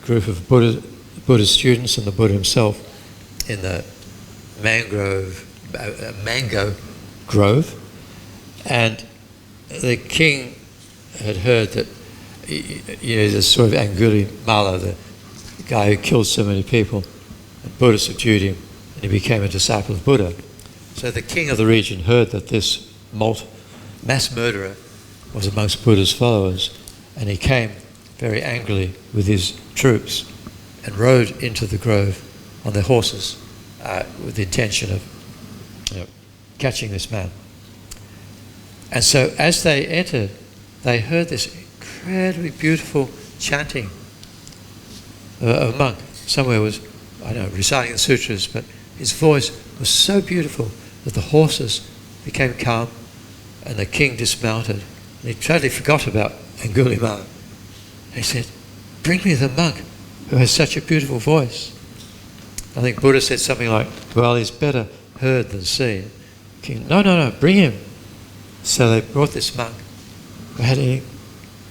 group of Buddhist students and the Buddha himself in the mango grove, and the king had heard that the sort of Angulimala, the guy who killed so many people, and Buddha subdued him and he became a disciple of Buddha. So the king of the region heard that this mass murderer was amongst Buddha's followers, and he came very angrily with his troops and rode into the grove on their horses with the intention of catching this man. And so as they entered, they heard this incredibly beautiful chanting. A monk somewhere was, reciting the sutras, but his voice was so beautiful that the horses became calm and the king dismounted. And he totally forgot about Angulimala. He said, "Bring me the monk who has such a beautiful voice." I think Buddha said something like, "Well, he's better heard than seen." King, no, bring him. So they brought this monk who had an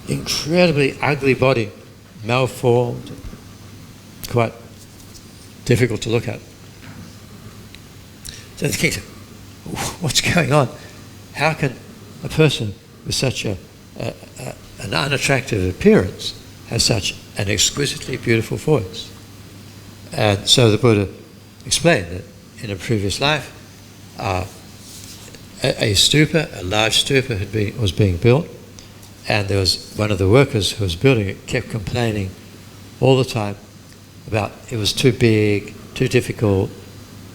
incredibly ugly body, malformed, quite difficult to look at. So the king said, "What's going on? How can a person with such an unattractive appearance have such an exquisitely beautiful voice?" And so the Buddha explained that in a previous life, a large stupa was being built, and there was one of the workers who was building it kept complaining all the time about it was too big, too difficult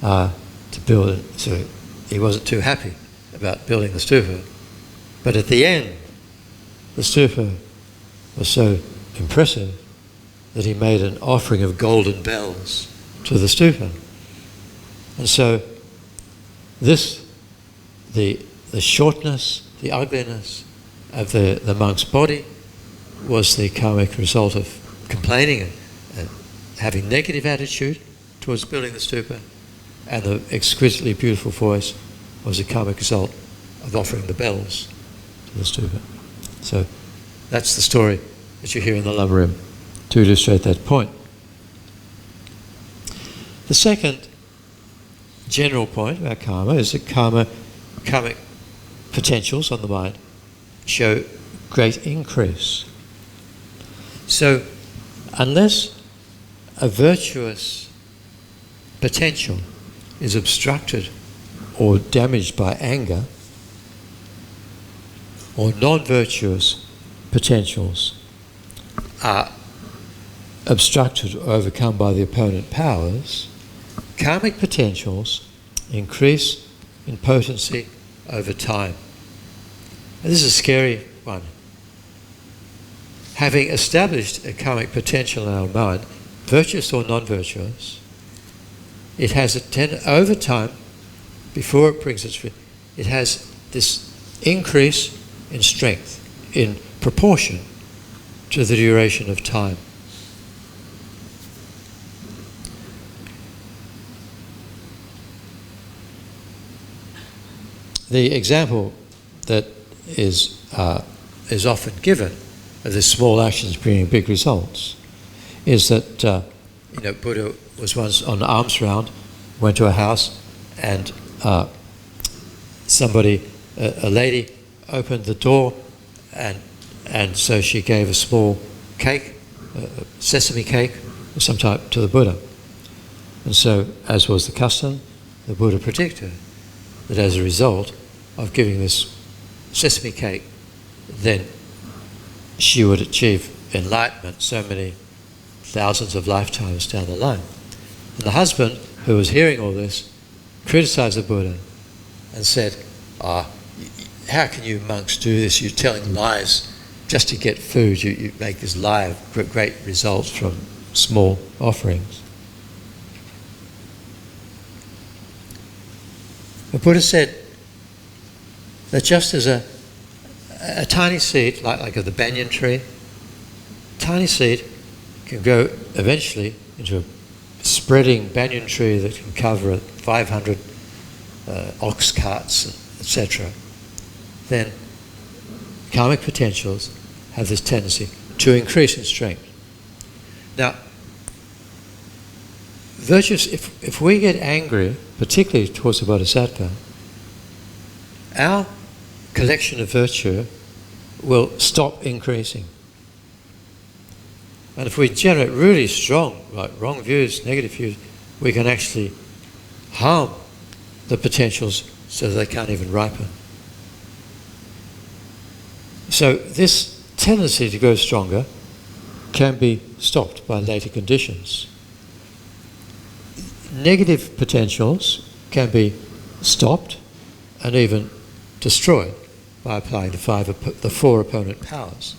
to build it. So he wasn't too happy about building the stupa. But at the end, the stupa was so impressive that he made an offering of golden bells to the stupa. And so the shortness, the ugliness of the monk's body was the karmic result of complaining and having negative attitude towards building the stupa, and the exquisitely beautiful voice was a karmic result of offering the bells to the stupa. So that's the story that you hear in the Lam Rim to illustrate that point. The second general point about karma is that karmic potentials on the mind show great increase. So unless a virtuous potential is obstructed or damaged by anger, or non-virtuous potentials are obstructed or overcome by the opponent powers, karmic potentials increase in potency over time. And this is a scary one. Having established a karmic potential in our mind, virtuous or non-virtuous, it has over time, before it brings its fruit, it has this increase in strength in proportion to the duration of time. The example that is often given of the small actions bringing big results is that Buddha was once on an alms round, went to a house, and a lady opened the door, and so she gave a small cake, sesame cake of some type, to the Buddha. And so, as was the custom, the Buddha predicted that as a result of giving this sesame cake, then she would achieve enlightenment so many thousands of lifetimes down the line. And the husband, who was hearing all this, criticized the Buddha and said, how can you monks do this? You're telling lies just to get food. You make this lie of great results from small offerings. The Buddha said that just as a tiny seed, like of the banyan tree, tiny seed can grow eventually into a spreading banyan tree that can cover 500 ox carts, etc. Then karmic potentials have this tendency to increase in strength. Now, virtues, if we get angry, particularly towards the Bodhisattva, our collection of virtue will stop increasing. And if we generate really strong, like wrong views, negative views, we can actually harm the potentials so that they can't even ripen. So this tendency to grow stronger can be stopped by later conditions. Negative potentials can be stopped and even destroyed by applying the four opponent powers,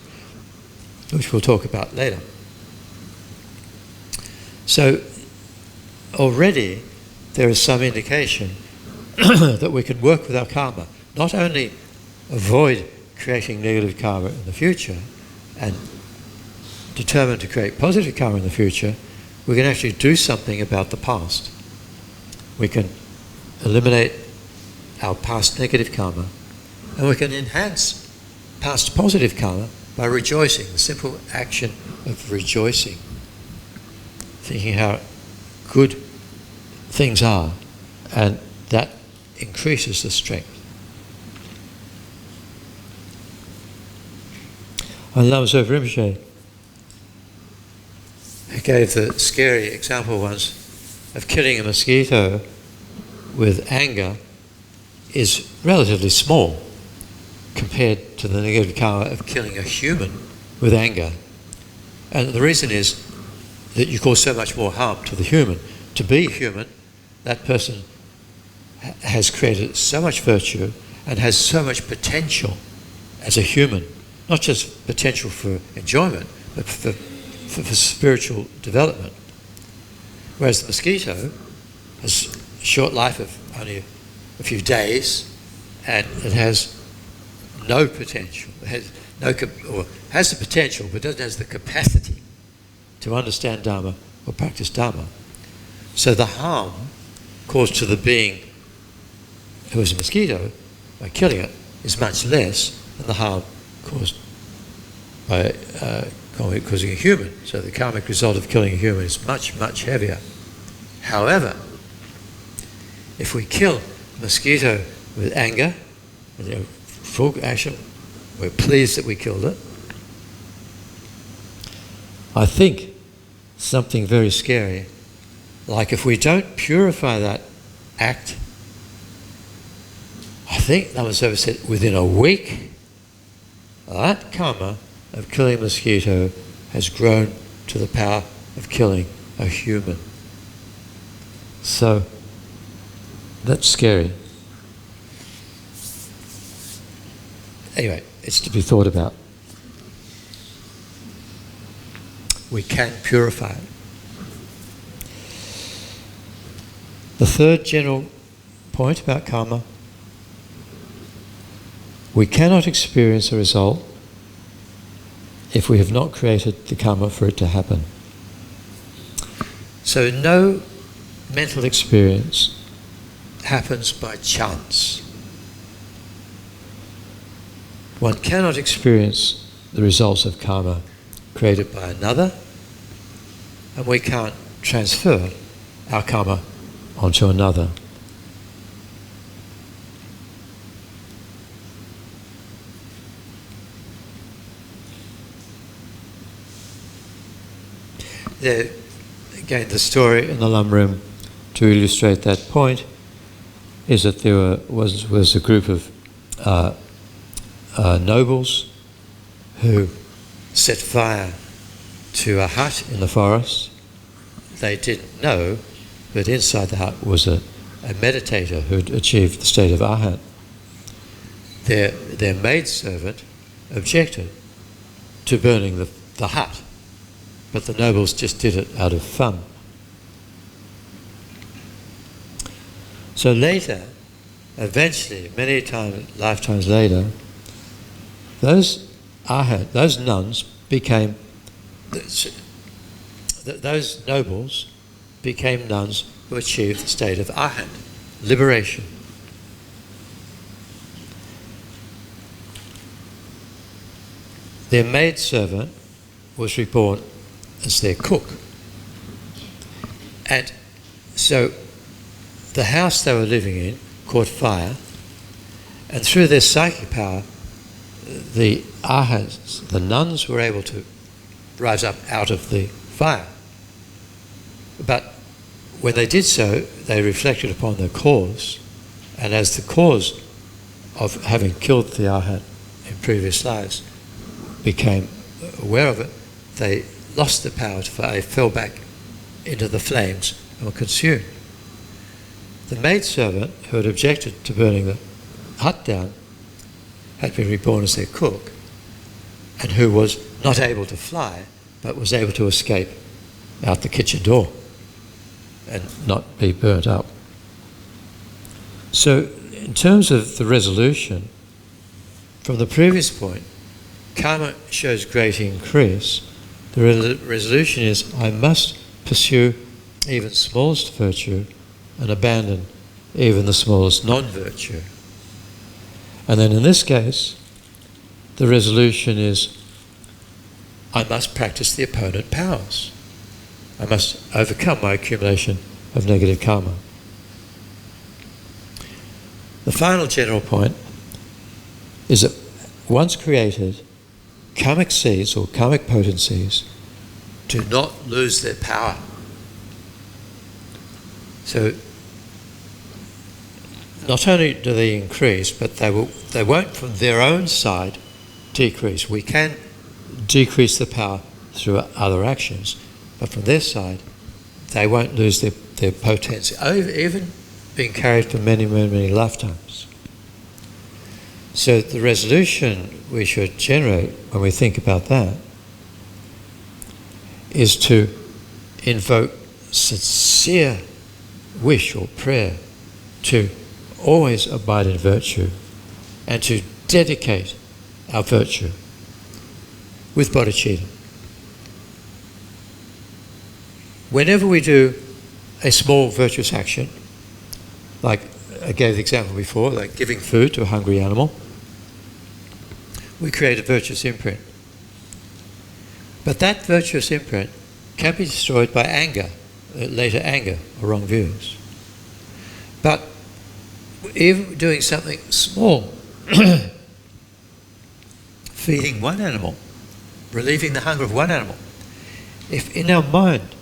which we'll talk about later. So already there is some indication that we can work with our karma, not only avoid creating negative karma in the future and determined to create positive karma in the future, we can actually do something about the past. We can eliminate our past negative karma, and we can enhance past positive karma by rejoicing, the simple action of rejoicing, thinking how good things are, and that increases the strength. And Lama Zopa Rinpoche gave the scary example once of killing a mosquito with anger is relatively small compared to the negative karma of killing a human with anger. And the reason is that you cause so much more harm to the human. To be human, that person has created so much virtue and has so much potential as a human, not just potential for enjoyment, but for spiritual development. Whereas the mosquito has a short life of only a few days, and it has no potential. It has the potential, but doesn't have the capacity to understand Dharma or practice Dharma. So the harm caused to the being who is a mosquito by killing it is much less than the harm caused by causing a human. So the karmic result of killing a human is much, much heavier. However, if we kill a mosquito with anger, full action, we're pleased that we killed it, I think something very scary, like if we don't purify that act, I think Lama Zopa said within a week, that karma of killing a mosquito has grown to the power of killing a human. So that's scary. Anyway, it's to be thought about. We can purify it. The third general point about karma: we cannot experience a result if we have not created the karma for it to happen. So no mental experience happens by chance. One cannot experience the results of karma created by another, and we can't transfer our karma onto another. There, again, the story in the Lam Room to illustrate that point is that there was a group of nobles who set fire to a hut in the forest. They didn't know that inside the hut was a meditator who had achieved the state of arhat. Their maidservant objected to burning the hut, but the nobles just did it out of fun. So later, eventually, many lifetimes later, those nuns became, those nobles became nuns who achieved the state of arhat, liberation. Their maidservant was reborn as their cook. And so the house they were living in caught fire, and through their psychic power, the arhats, the nuns, were able to rise up out of the fire. But when they did so, they reflected upon the cause, and as the cause of having killed the arhat in previous lives became aware of it, they lost the power to fire, they fell back into the flames and were consumed. The maidservant who had objected to burning the hut down had been reborn as their cook, and who was not able to fly but was able to escape out the kitchen door and not be burnt up. So in terms of the resolution, from the previous point, karma shows great increase. The resolution is, I must pursue even smallest virtue and abandon even the smallest non-virtue. And then in this case, the resolution is, I must practice the opponent powers. I must overcome my accumulation of negative karma. The final general point is that once created, karmic seeds or karmic potencies do not lose their power. So not only do they increase, but they won't from their own side decrease. We can decrease the power through other actions, but from their side they won't lose their potency, even being carried for many, many, many lifetimes. So the resolution we should generate when we think about that is to invoke sincere wish or prayer to always abide in virtue and to dedicate our virtue with bodhicitta. Whenever we do a small virtuous action, like I gave the example before, like giving food to a hungry animal, we create a virtuous imprint. But that virtuous imprint can be destroyed by anger, later anger or wrong views. But even doing something small, feeding one animal, relieving the hunger of one animal, if in our mind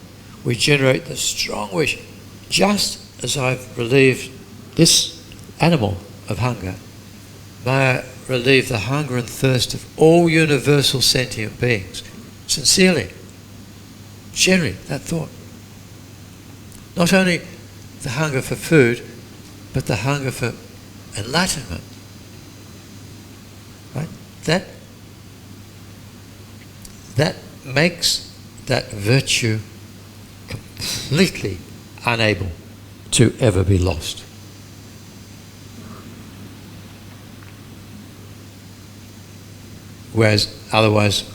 we generate the strong wish, just as I've relieved this animal of hunger, may I relieve the hunger and thirst of all universal sentient beings, sincerely, generally, that thought. Not only the hunger for food, but the hunger for enlightenment. Right? That makes that virtue completely unable to ever be lost. Whereas otherwise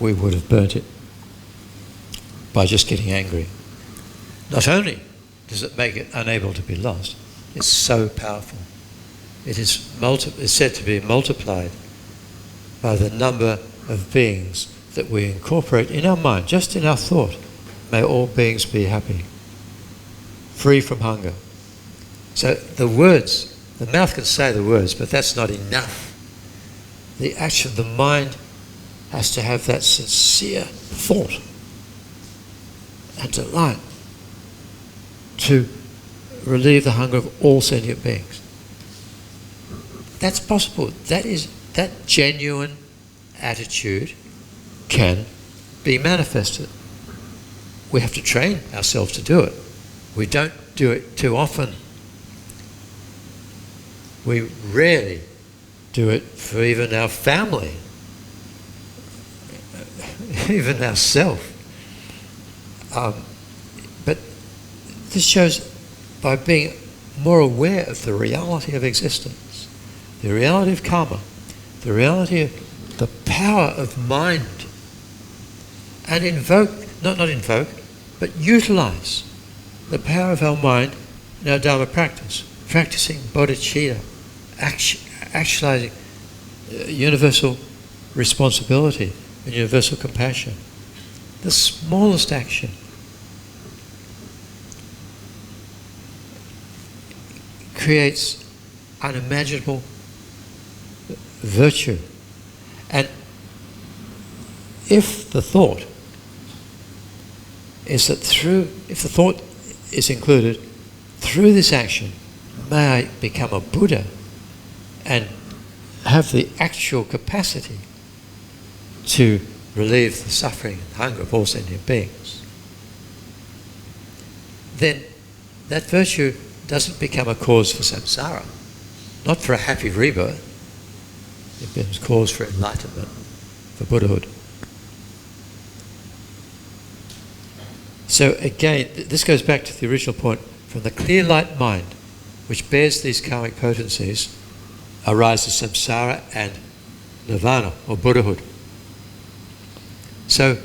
we would have burnt it by just getting angry. Not only does it make it unable to be lost, it's so powerful. It is said to be multiplied by the number of beings that we incorporate in our mind, just in our thought. May all beings be happy, free from hunger. So the words, the mouth can say the words, but that's not enough. The action, the mind has to have that sincere thought and delight to relieve the hunger of all sentient beings. That's possible. That genuine attitude can be manifested. We have to train ourselves to do it. We don't do it too often. We rarely do it for even our family, even ourselves. But this shows by being more aware of the reality of existence, the reality of karma, the reality of the power of mind, and not invoke, but utilize the power of our mind in our Dharma practice, practicing bodhicitta, actualizing universal responsibility and universal compassion. The smallest action creates unimaginable virtue. And if the thought is that if the thought is included, through this action, may I become a Buddha and have the actual capacity to relieve the suffering and hunger of all sentient beings, then that virtue doesn't become a cause for samsara, not for a happy rebirth. It becomes cause for enlightenment, for Buddhahood. So again, this goes back to the original point. From the clear light mind, which bears these karmic potencies, arises samsara and nirvana, or Buddhahood. So,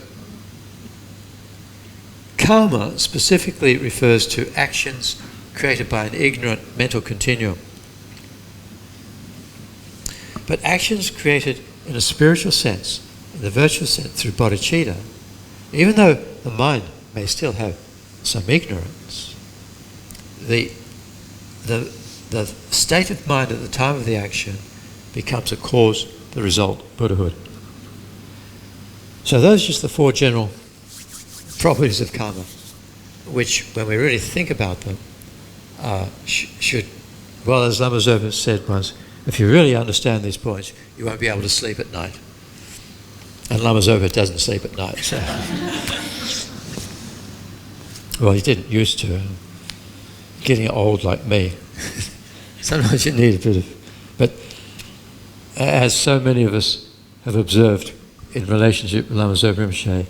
karma specifically refers to actions created by an ignorant mental continuum. But actions created in a spiritual sense, in the virtuous sense through bodhicitta, even though the mind may still have some ignorance, the state of mind at the time of the action becomes a cause, the result, Buddhahood. So those are just the four general properties of karma, which, when we really think about them, should, well, as Lama Zopa said once, if you really understand these points, you won't be able to sleep at night. And Lama Zopa doesn't sleep at night, so. Well, he didn't used to. Getting old like me. Sometimes you need a bit of... But as so many of us have observed in relationship with Lama Zopa Rinpoche,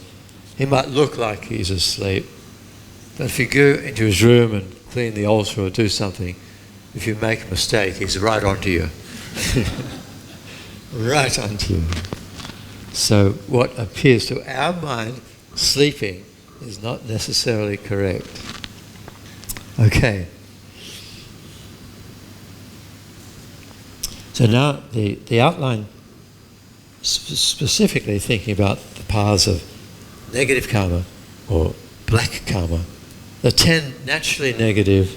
he might look like he's asleep, but if you go into his room and clean the altar or do something, if you make a mistake, he's right onto you. Right onto you. So what appears to our mind sleeping is not necessarily correct. Okay. So now the outline, specifically thinking about the paths of negative karma or black karma, the 10 naturally negative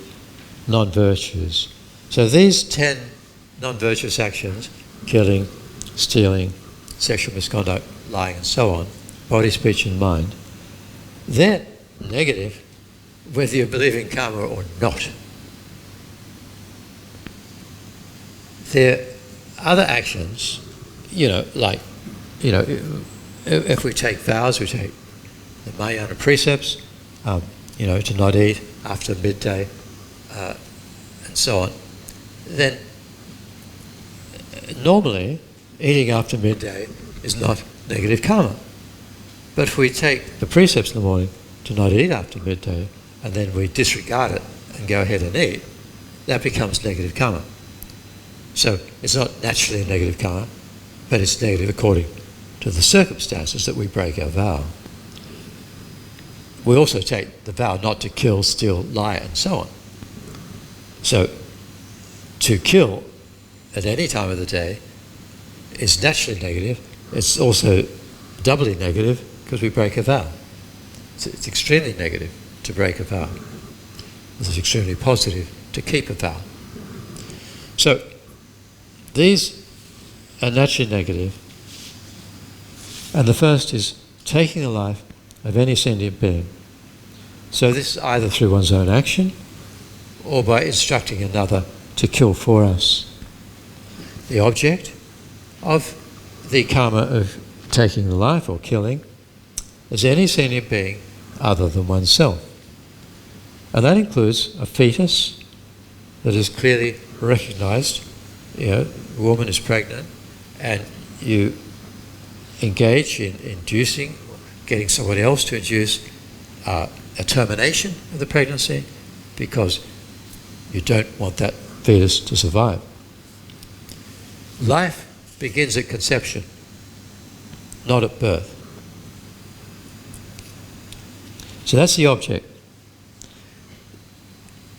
non-virtues. So these 10 non-virtuous actions, killing, stealing, sexual misconduct, lying and so on, body, speech and mind, they're negative whether you believe in karma or not. There are other actions, if we take vows, we take the Mahayana precepts, to not eat after midday, and so on, then normally eating after midday is not negative karma. But if we take the precepts in the morning to not eat after midday, and then we disregard it and go ahead and eat, that becomes negative karma. So it's not naturally a negative karma, but it's negative according to the circumstances that we break our vow. We also take the vow not to kill, steal, lie, and so on. So to kill at any time of the day is naturally negative. It's also doubly negative because we break a vow. It's extremely negative to break a vow. It's extremely positive to keep a vow. So these are naturally negative, and the first is taking the life of any sentient being. So this is either through one's own action or by instructing another to kill for us. The object of the karma of taking the life or killing is any sentient being other than oneself. And that includes a fetus that is clearly recognized. A woman is pregnant and you engage in inducing, getting someone else to induce a termination of the pregnancy because you don't want that fetus to survive. Life begins at conception, not at birth. So that's the object.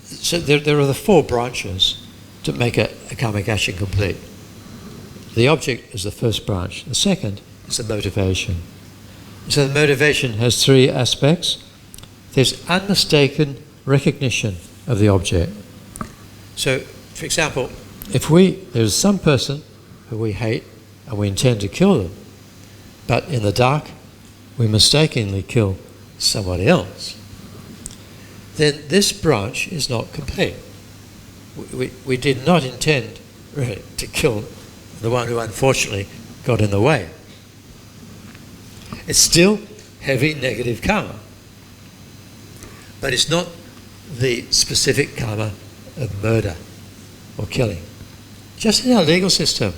So there are the four branches to make a karmic action complete. The object is the first branch. The second is the motivation. So the motivation has three aspects. There's unmistaken recognition of the object. So, for example, if there's some person who we hate and we intend to kill them, but in the dark we mistakenly kill somebody else, then this branch is not complete. We did not intend really to kill the one who unfortunately got in the way. It's still heavy negative karma, but it's not the specific karma of murder or killing. Just in our legal system,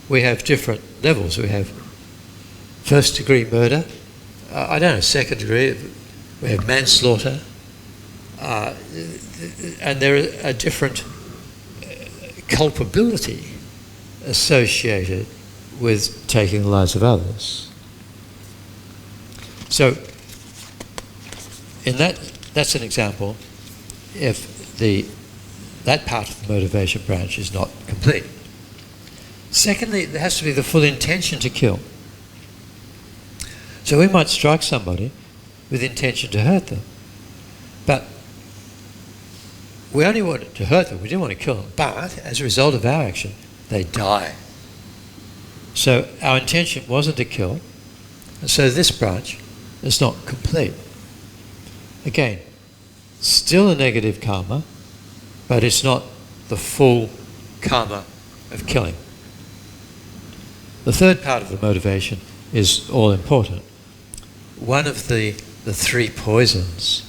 we have different levels. We have first degree murder, second degree, we have manslaughter, and there are a different culpability associated with taking the lives of others. So, in that's an example if that part of the motivation branch is not complete. Secondly, there has to be the full intention to kill. So we might strike somebody with intention to hurt them, but we only wanted to hurt them, we didn't want to kill them, but as a result of our action, they die. So our intention wasn't to kill, and so this branch is not complete. Again, still a negative karma, but it's not the full karma of killing. The third part of the motivation is all important. One of the three poisons,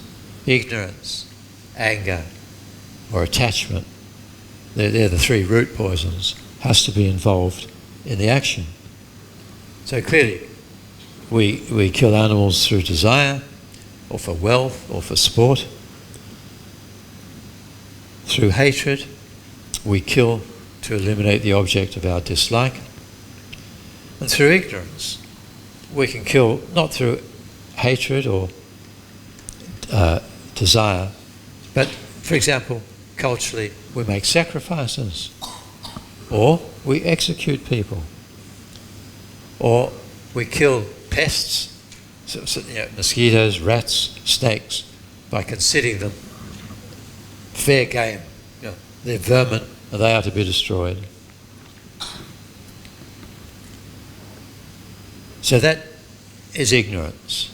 ignorance, anger, or attachment, they're the three root poisons, has to be involved in the action. So clearly, we kill animals through desire, or for wealth, or for sport. Through hatred, we kill to eliminate the object of our dislike. And through ignorance, we can kill not through hatred or desire, but, for example, culturally, we make sacrifices, or we execute people, or we kill pests, mosquitoes, rats, snakes, by considering them fair game. They're vermin and they are to be destroyed. So that is ignorance.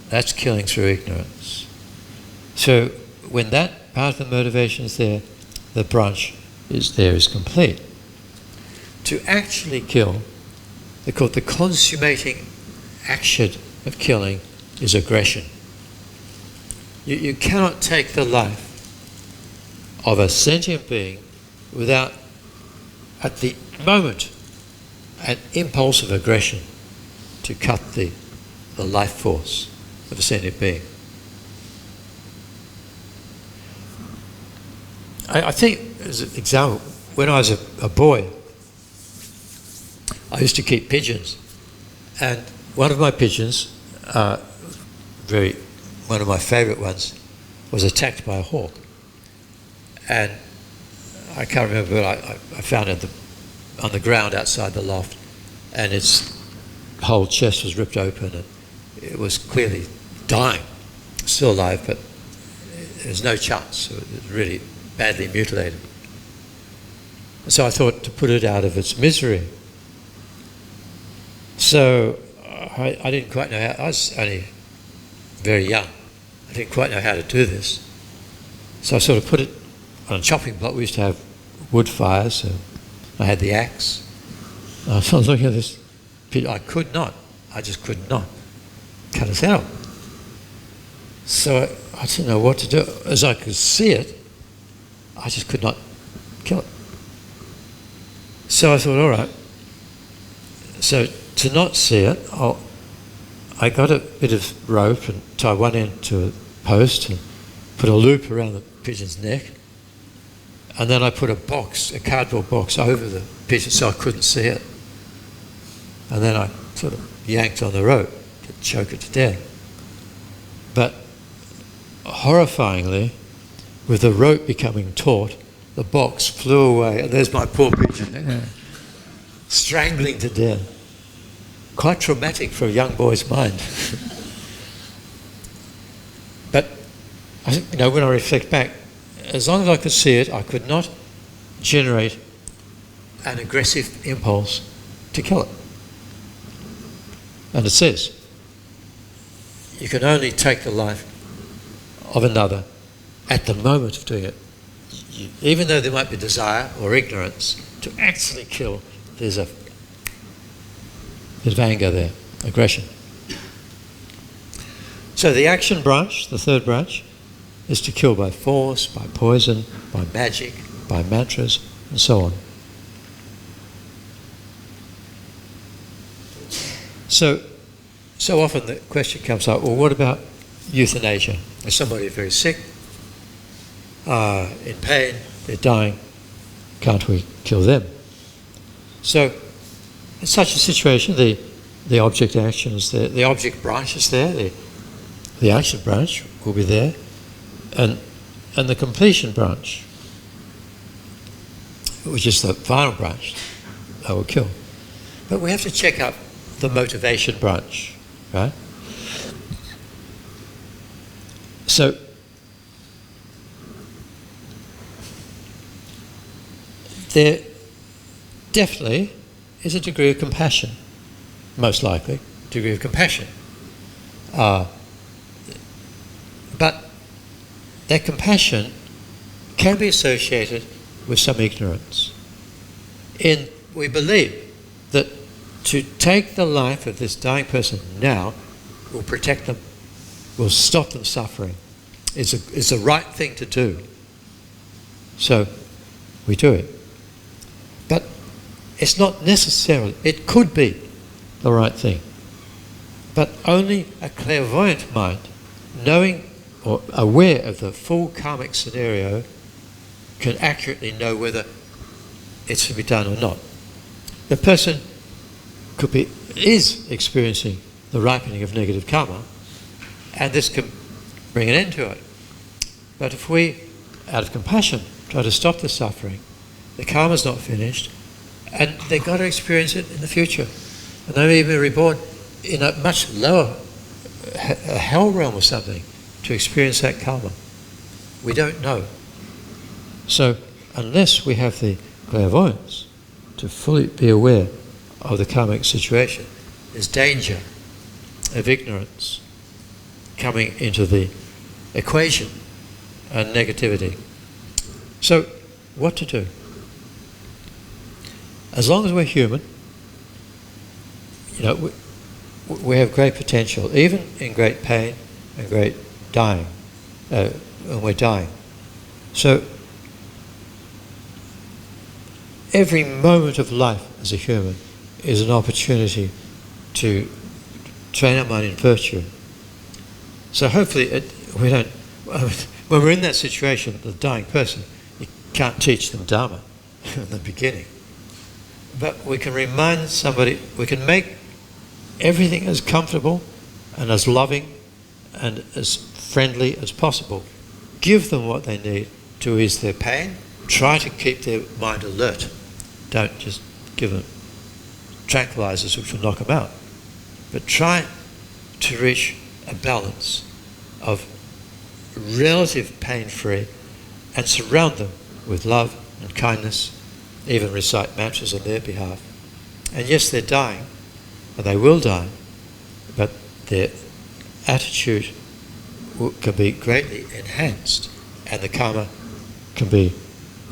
That's killing through ignorance. So when that part of the motivation is there, the branch is complete. To actually kill, they're called the consummating action of killing is aggression. You cannot take the life of a sentient being without, at the moment, an impulse of aggression to cut the life force of a sentient being. I think, as an example, when I was a boy, I used to keep pigeons, and one of my pigeons, one of my favourite ones, was attacked by a hawk. And I can't remember, but I found it on the ground outside the loft, and its whole chest was ripped open, and it was clearly dying, still alive, but there's no chance. It was really badly mutilated. So I thought to put it out of its misery. So I didn't quite know how, I was only very young. I didn't quite know how to do this. So I sort of put it on a chopping block, we used to have wood fires, so I had the axe. I was looking at this pit, I just could not cut it out. So I didn't know what to do. As I could see it, I just could not kill it. So I thought, all right, so to not see it, I got a bit of rope and tied one end to a post and put a loop around the pigeon's neck, and then I put a cardboard box over the pigeon so I couldn't see it. And then I sort of yanked on the rope to choke it to death. But horrifyingly, with the rope becoming taut, the box flew away, and there's my poor pigeon, strangling to death. Quite traumatic for a young boy's mind. But I think, when I reflect back, as long as I could see it, I could not generate an aggressive impulse to kill it. And it says, you can only take the life of another at the moment of doing it. Even though there might be desire or ignorance, to actually kill, there's a bit of anger there, aggression. So the action branch, the third branch, is to kill by force, by poison, by magic, by mantras, and so on. So often the question comes up, well, what about euthanasia? If somebody is very sick, in pain, they're dying, can't we kill them? So in such a situation, the object action is there, the object branch is there, the action branch will be there, and the completion branch, which is the final branch, I will kill. But we have to check up the motivation branch, right? So there definitely is a degree of compassion, most likely, degree of compassion. But that compassion can be associated with some ignorance. We believe that to take the life of this dying person now will protect them, will stop them suffering. It's the right thing to do. So we do it. But it's not necessarily, it could be the right thing. But only a clairvoyant mind, knowing or aware of the full karmic scenario, can accurately know whether it's to be done or not. The person is experiencing the ripening of negative karma, and this can bring an end to it. But if we, out of compassion, try to stop the suffering, the karma's not finished, and they've got to experience it in the future. And they may be reborn in a much lower, a hell realm or something, to experience that karma. We don't know. So unless we have the clairvoyance to fully be aware of the karmic situation, there's danger of ignorance coming into the equation and negativity. So what to do? As long as we're human, we have great potential, even in great pain and great dying, when we're dying. So every moment of life as a human is an opportunity to train our mind in virtue. So hopefully we don't, when we're in that situation, the dying person, you can't teach them Dharma in the beginning. But we can remind somebody, we can make everything as comfortable and as loving and as friendly as possible. Give them what they need to ease their pain. Try to keep their mind alert. Don't just give them tranquilizers which will knock them out. But try to reach a balance of relative pain-free and surround them with love and kindness, even recite mantras on their behalf. And yes, they're dying, and they will die, but their attitude can be greatly enhanced, and the karma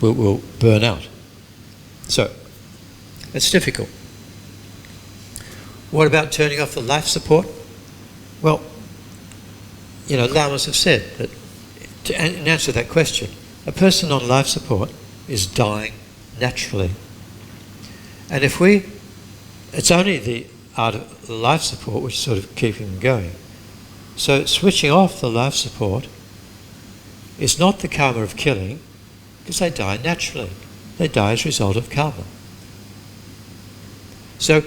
will burn out. So, it's difficult. What about turning off the life support? Well, lamas have said that, in answer to that question, a person on life support is dying naturally. And it's only the art of the life support which is sort of keeping them going. So switching off the life support is not the karma of killing, because they die naturally. They die as a result of karma. So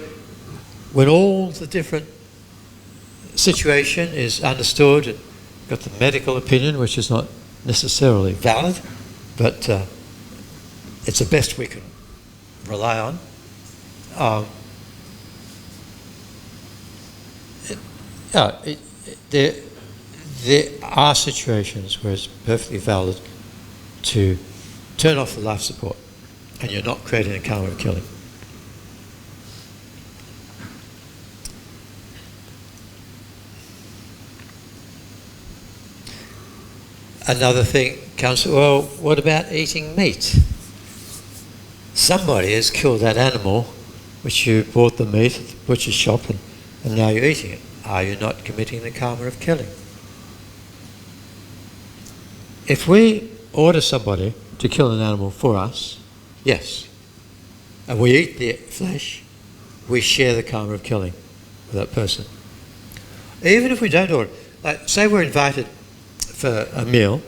when all the different situation is understood, and got the medical opinion, which is not necessarily valid, but it's the best we can rely on. There are situations where it's perfectly valid to turn off the life support, and you're not creating a karma of killing. Another thing comes, well, what about eating meat? Somebody has killed that animal which you bought the meat at the butcher's shop, and now you're eating it. Are you not committing the karma of killing? If we order somebody to kill an animal for us, yes, and we eat the flesh, we share the karma of killing with that person. Even if we don't order, like say we're invited for a meal,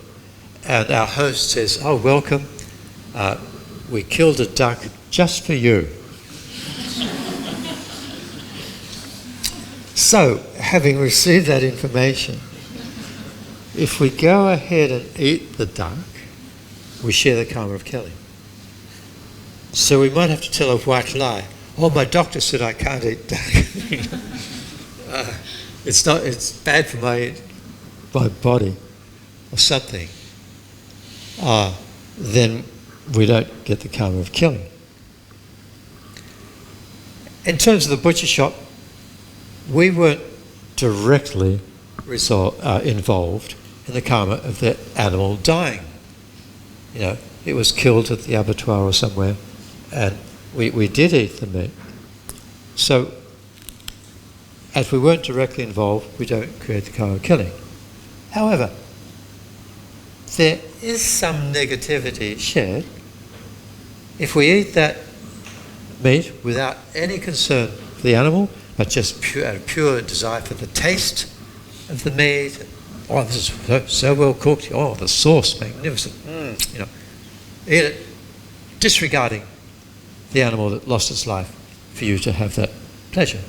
and our host says, "Oh, welcome, we killed a duck just for you." So, having received that information, if we go ahead and eat the duck, we share the karma of killing. So we might have to tell a white lie. "Oh, my doctor said I can't eat duck." It's bad for my body or something. Then we don't get the karma of killing. In terms of the butcher shop, we weren't directly involved in the karma of the animal dying. It was killed at the abattoir or somewhere, and we did eat the meat. So, as we weren't directly involved, we don't create the karma of killing. However, there is some negativity shared. If we eat that meat without any concern for the animal, but just out of pure desire for the taste of the meat, "Oh, this is so well cooked. Oh, the sauce, magnificent." Eat it, disregarding the animal that lost its life for you to have that pleasure.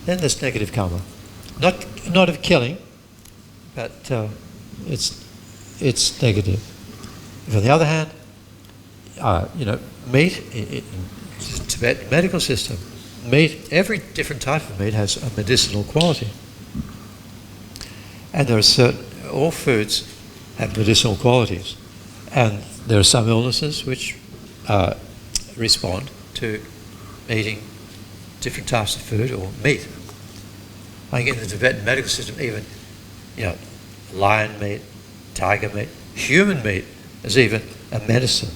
Then there's negative karma, not of killing, but it's negative. If on the other hand, meat in the Tibetan medical system, every different type of meat has a medicinal quality. And all foods have medicinal qualities. And there are some illnesses which respond to eating different types of food or meat. I think in the Tibetan medical system, even, lion meat, tiger meat, human meat is even a medicine.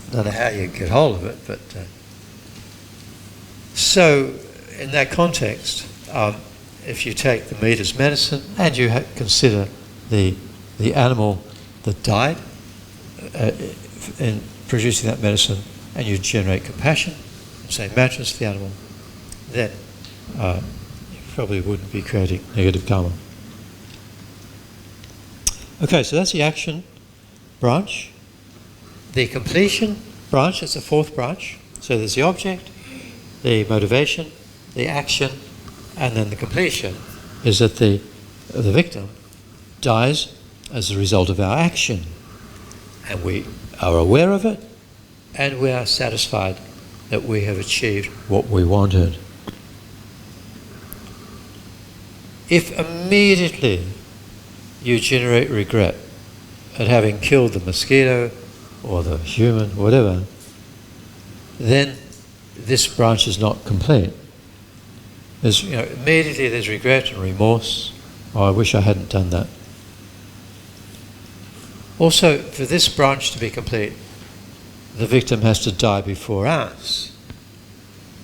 I don't know how you get hold of it, but... So, in that context, if you take the meat as medicine and you consider the animal that died in producing that medicine, and you generate compassion, say mantras for the animal, then you probably wouldn't be creating negative karma. Okay, so that's the action branch. The completion branch is the fourth branch. So there's the object, the motivation, the action, and then the completion is that the victim dies as a result of our action. And we are aware of it, and we are satisfied that we have achieved what we wanted. If immediately you generate regret at having killed the mosquito or the human, whatever, then this branch is not complete. Immediately there's regret and remorse. "Oh, I wish I hadn't done that." Also, for this branch to be complete, the victim has to die before us.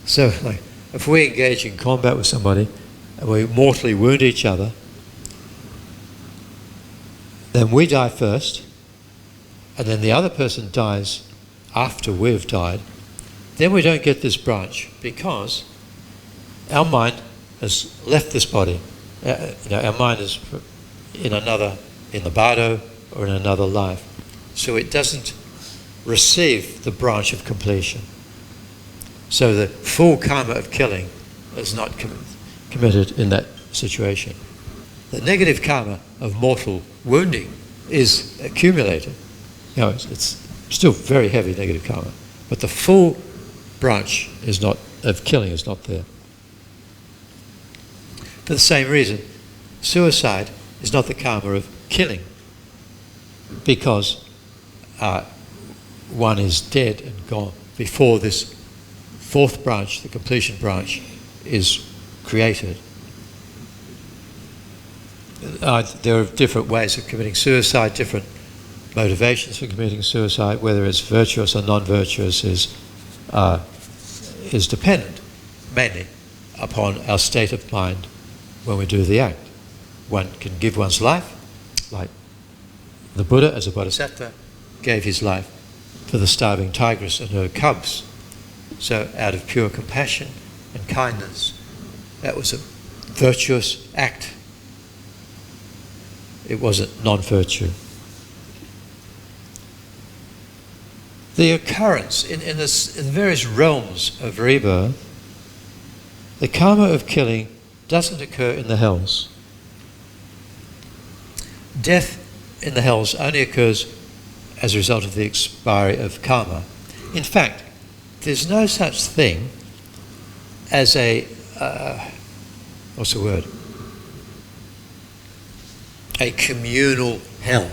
So, like, if we engage in combat with somebody and we mortally wound each other, then we die first, and then the other person dies after we've died, then we don't get this branch because our mind has left this body. Our mind is in the bardo or in another life. So it doesn't receive the branch of completion. So the full karma of killing is not committed in that situation. The negative karma of mortal wounding is accumulated. It's still very heavy negative karma, but the full branch of killing is not there. For the same reason, suicide is not the karma of killing, because one is dead and gone before this fourth branch, the completion branch, is created. There are different ways of committing suicide, different motivations for committing suicide. Whether it's virtuous or non-virtuous is dependent mainly upon our state of mind when we do the act. One can give one's life, like the Buddha as a bodhisattva gave his life for the starving tigress and her cubs. So out of pure compassion and kindness, that was a virtuous act. It wasn't non-virtue. The occurrence in the various realms of rebirth, the karma of killing doesn't occur in the hells. Death in the hells only occurs as a result of the expiry of karma. In fact, there's no such thing as a communal hell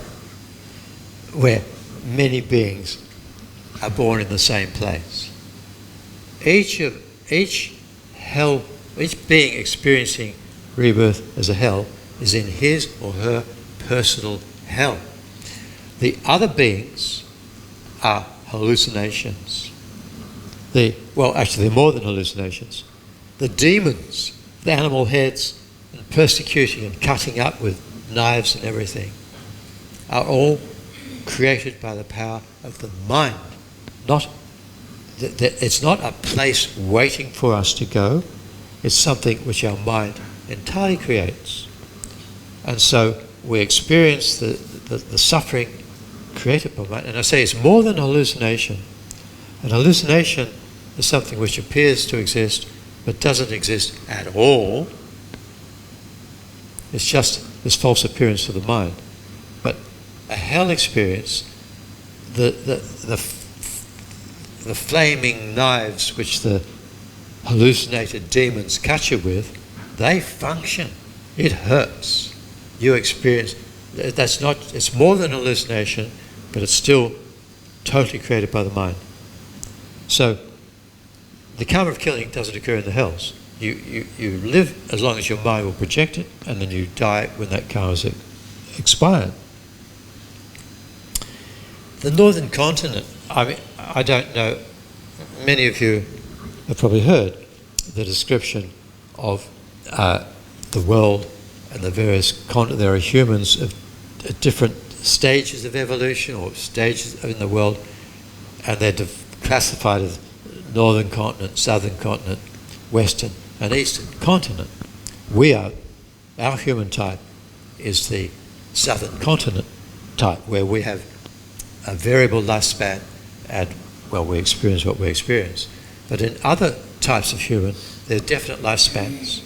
where many beings are born in the same place. Each being experiencing rebirth as a hell is in his or her personal hell. The other beings are hallucinations. They're more than hallucinations. The demons, the animal heads, and persecuting and cutting up with knives and everything, are all created by the power of the mind. It's not a place waiting for us to go. It's something which our mind entirely creates. And so we experience the suffering created by mind. And I say it's more than hallucination. An hallucination is something which appears to exist but doesn't exist at all. It's just this false appearance to the mind. But a hell experience, the flaming knives which the hallucinated demons cut you with, they function. It hurts. You experience, it's more than hallucination, but it's still totally created by the mind. So the karma of killing doesn't occur in the hells. You live as long as your mind will project it, and then you die when that karma is expired. The northern continent, I don't know, many of you have probably heard the description of the world and the various continents. There are humans at different stages of evolution or stages in the world, and they're classified as northern continent, southern continent, western and eastern continent. Our human type is the southern continent type, where we have a variable lifespan and, we experience what we experience. But in other types of human, there are definite lifespans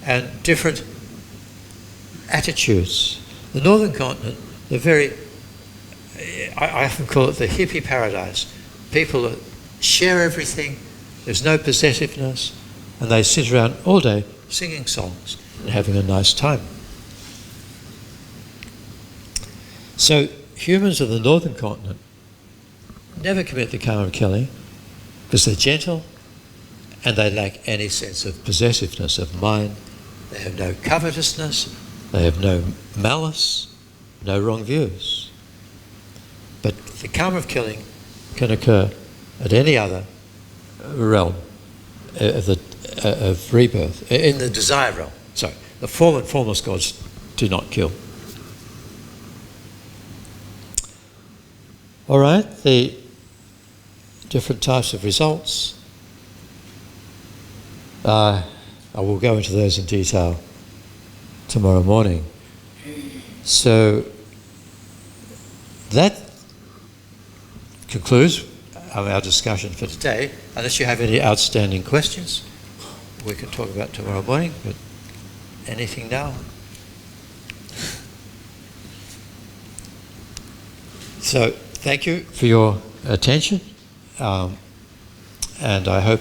and different attitudes. The northern continent, I often call it the hippie paradise. People share everything, there's no possessiveness, and they sit around all day singing songs and having a nice time. So humans of the northern continent never commit the karma of killing because they're gentle and they lack any sense of possessiveness of mind. They have no covetousness, they have no malice, no wrong views. But the karma of killing can occur at any other realm of rebirth, in the desire realm. Sorry, the form and formless gods do not kill. All right, the different types of results. I will go into those in detail tomorrow morning. So that concludes our discussion for today. Unless you have any outstanding questions, we can talk about tomorrow morning, but anything now? So thank you for your attention, and I hope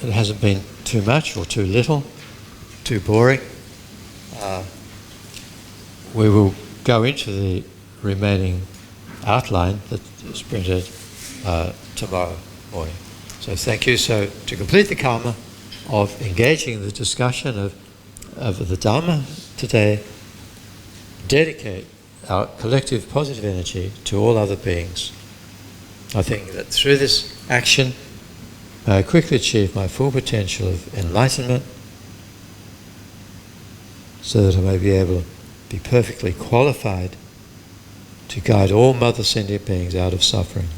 it hasn't been too much or too little, too boring. We will go into the remaining outline that is printed tomorrow morning. So thank you. So to complete the karma of engaging in the discussion of the Dhamma today, dedicate our collective positive energy to all other beings. I think that through this action, I quickly achieve my full potential of enlightenment, so that I may be able to be perfectly qualified to guide all mother sentient beings out of suffering.